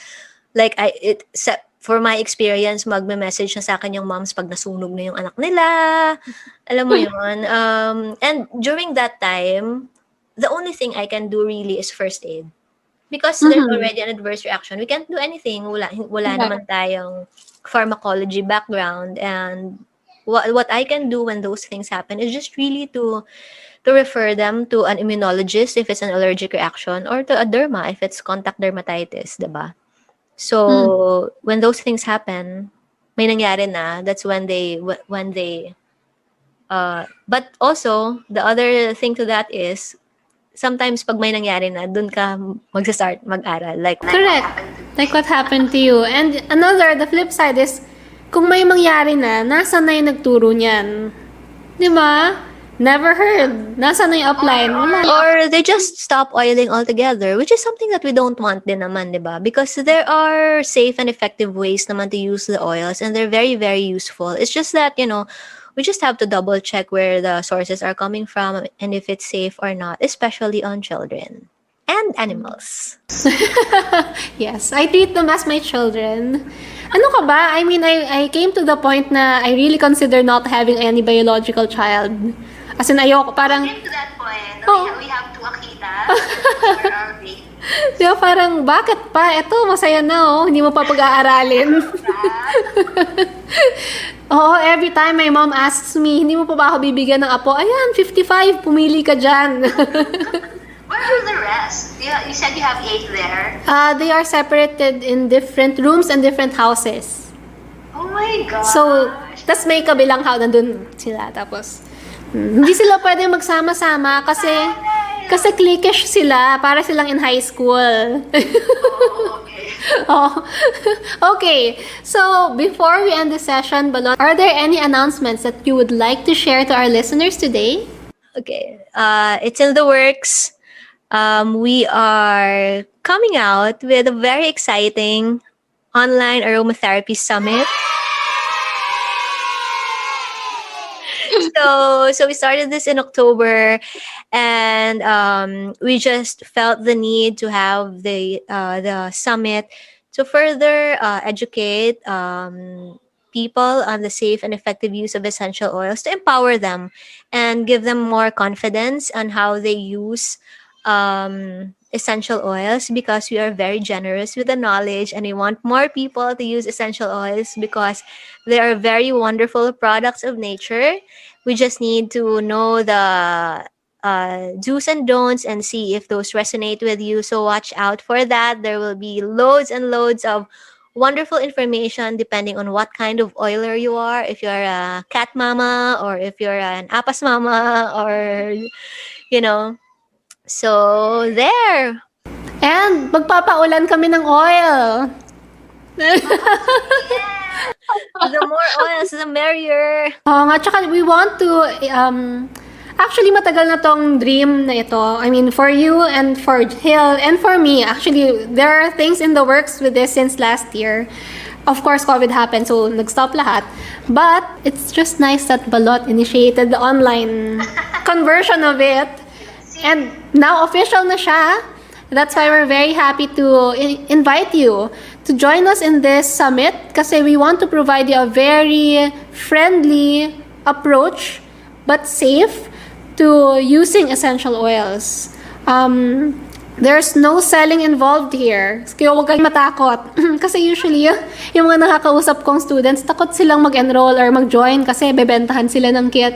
for my experience, magme-message na sa akin yung moms pag nasunog na yung anak nila. Alam mo yun. And during that time, the only thing I can do really is first aid. Because there's already an adverse reaction. We can't do anything. Wala naman tayong pharmacology background. And what I can do when those things happen is just really to refer them to an immunologist if it's an allergic reaction, or to a derma if it's contact dermatitis, diba? So, when those things happen, may nangyari na, that's when they, but also, the other thing to that is, sometimes pag may nangyari na, dun ka mag-start mag-aral. Correct. Like what happened to you. And the flip side is, kung may mangyari na, nasa na yung nagturo niyan? Di ba? Never heard. Nasa na yung upline? Wala. Or they just stop oiling altogether, which is something that we don't want din naman, di ba? Because there are safe and effective ways naman to use the oils, and they're very, very useful. It's just that, we just have to double check where the sources are coming from and if it's safe or not, especially on children and animals. Yes, I treat them as my children. Ano ka ba? I mean, I came to the point na I really consider not having any biological child. As in, ayoko, parang... We came to that point. Oh. We have two Akita for our baby. Diba, parang, bakit pa? Ito, masaya na, hindi mo pa pag-aaralin. Oo, every time my mom asks me, hindi mo pa ba ako bibigyan ng apo? Ayan, 55, pumili ka dyan. Where are the rest? You said you have 8 there. They are separated in different rooms and different houses. Oh my God. So, tas may kabilang house, nandun sila. Tapos, hindi sila pwede magsama-sama kasi cliquish sila, para silang in high school. Okay. Oh. Okay, so before we end the session, Balot, are there any announcements that you would like to share to our listeners today? Okay, it's in the works. We are coming out with a very exciting online aromatherapy summit. So we started this in October, and we just felt the need to have the summit to further educate people on the safe and effective use of essential oils, to empower them and give them more confidence on how they use essential oils, because we are very generous with the knowledge and we want more people to use essential oils because they are very wonderful products of nature. We just need to know the do's and don'ts and see if those resonate with you. So watch out for that. There will be loads and loads of wonderful information depending on what kind of oiler you are. If you're a cat mama or if you're an apas mama, or you know. So there. And magpapaulan kami ng oil. The more oils, the merrier. Oo nga, tsaka we want to, actually matagal na tong dream na ito. I mean, for you and for Hill and for me, actually, there are things in the works with this since last year. Of course, COVID happened, so nag-stop lahat. But it's just nice that Balot initiated the online conversion of it. And now official na siya. That's why we're very happy to invite you to join us in this summit, kasi we want to provide you a very friendly approach but safe to using essential oils. There's no selling involved here. Kaya huwag kayong matakot. Kasi usually, yung mga nakakausap kong students, takot silang mag-enroll or mag-join kasi bebentahan sila ng kit.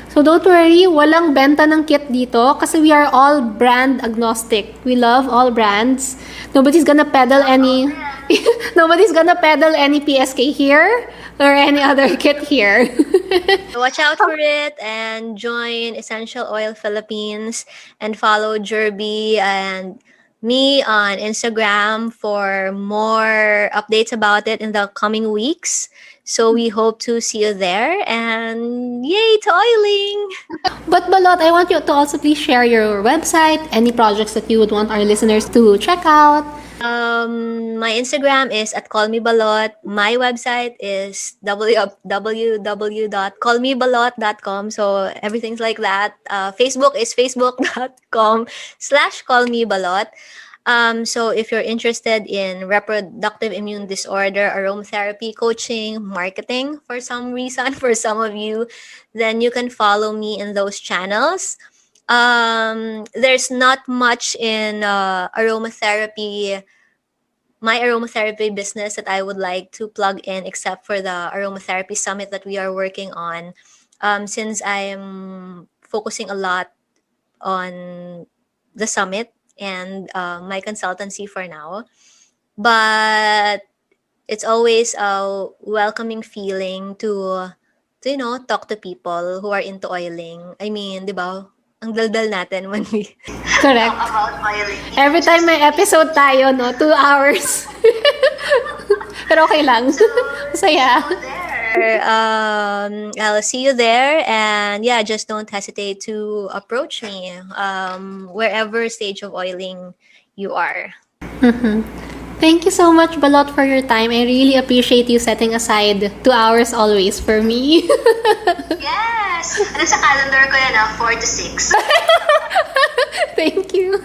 So don't worry, walang benta ng kit dito kasi we are all brand agnostic. We love all brands. Nobody's gonna peddle any PSK here or any other kit here. Watch out for it and join Essential Oil Philippines and follow Jerby and me on Instagram for more updates about it in the coming weeks. So we hope to see you there, and yay to oiling! But Balot, I want you to also please share your website, any projects that you would want our listeners to check out. My Instagram is at callmebalot. My website is www.callmebalot.com. So everything's like that. Facebook is facebook.com/callmebalot. So if you're interested in reproductive immune disorder, aromatherapy, coaching, marketing for some reason, for some of you, then you can follow me in those channels. There's not much in aromatherapy, my aromatherapy business that I would like to plug in, except for the aromatherapy summit that we are working on. Since I'm focusing a lot on the summit and my consultancy for now. But it's always a welcoming feeling to talk to people who are into oiling. I mean, di ba? Ang daldal natin when we Correct. Talk about oiling. Every time may episode tayo, 2 hours. Pero okay lang. Masaya. There. I'll see you there, and yeah, just don't hesitate to approach me wherever stage of oiling you are. Thank you so much, Balot, for your time. I really appreciate you setting aside 2 hours always for me. Yes! Ano sa calendar ko yan 4 to 6. Thank you.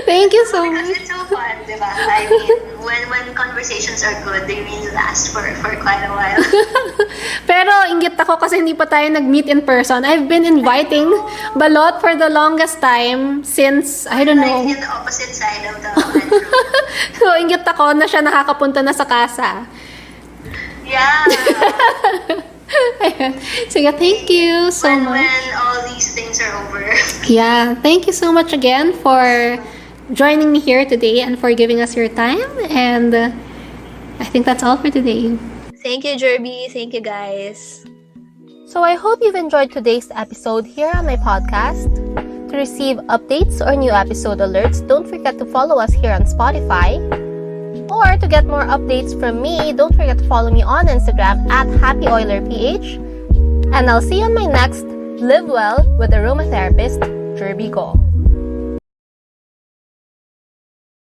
Thank you so Because much. it's so fun, di ba? I mean, when conversations are good, they really last for quite a while. Pero inggit ako kasi hindi pa tayo nag-meet in person. I've been inviting Balot for the longest time since, I don't know. Like in the opposite side of the metro. So, inggit ako na siya nakakapunta na sa casa. Yeah. Sige, thank you so much. When all these things are over. Yeah, thank you so much again for joining me here today and for giving us your time. And I think that's all for today. Thank you, Jerby. Thank you, guys. So I hope you've enjoyed today's episode here on my podcast. To receive updates or new episode alerts, don't forget to follow us here on Spotify. Or to get more updates from me, don't forget to follow me on Instagram at HappyOilerPH. And I'll see you on my next Live Well with Aromatherapist, Jerby Go.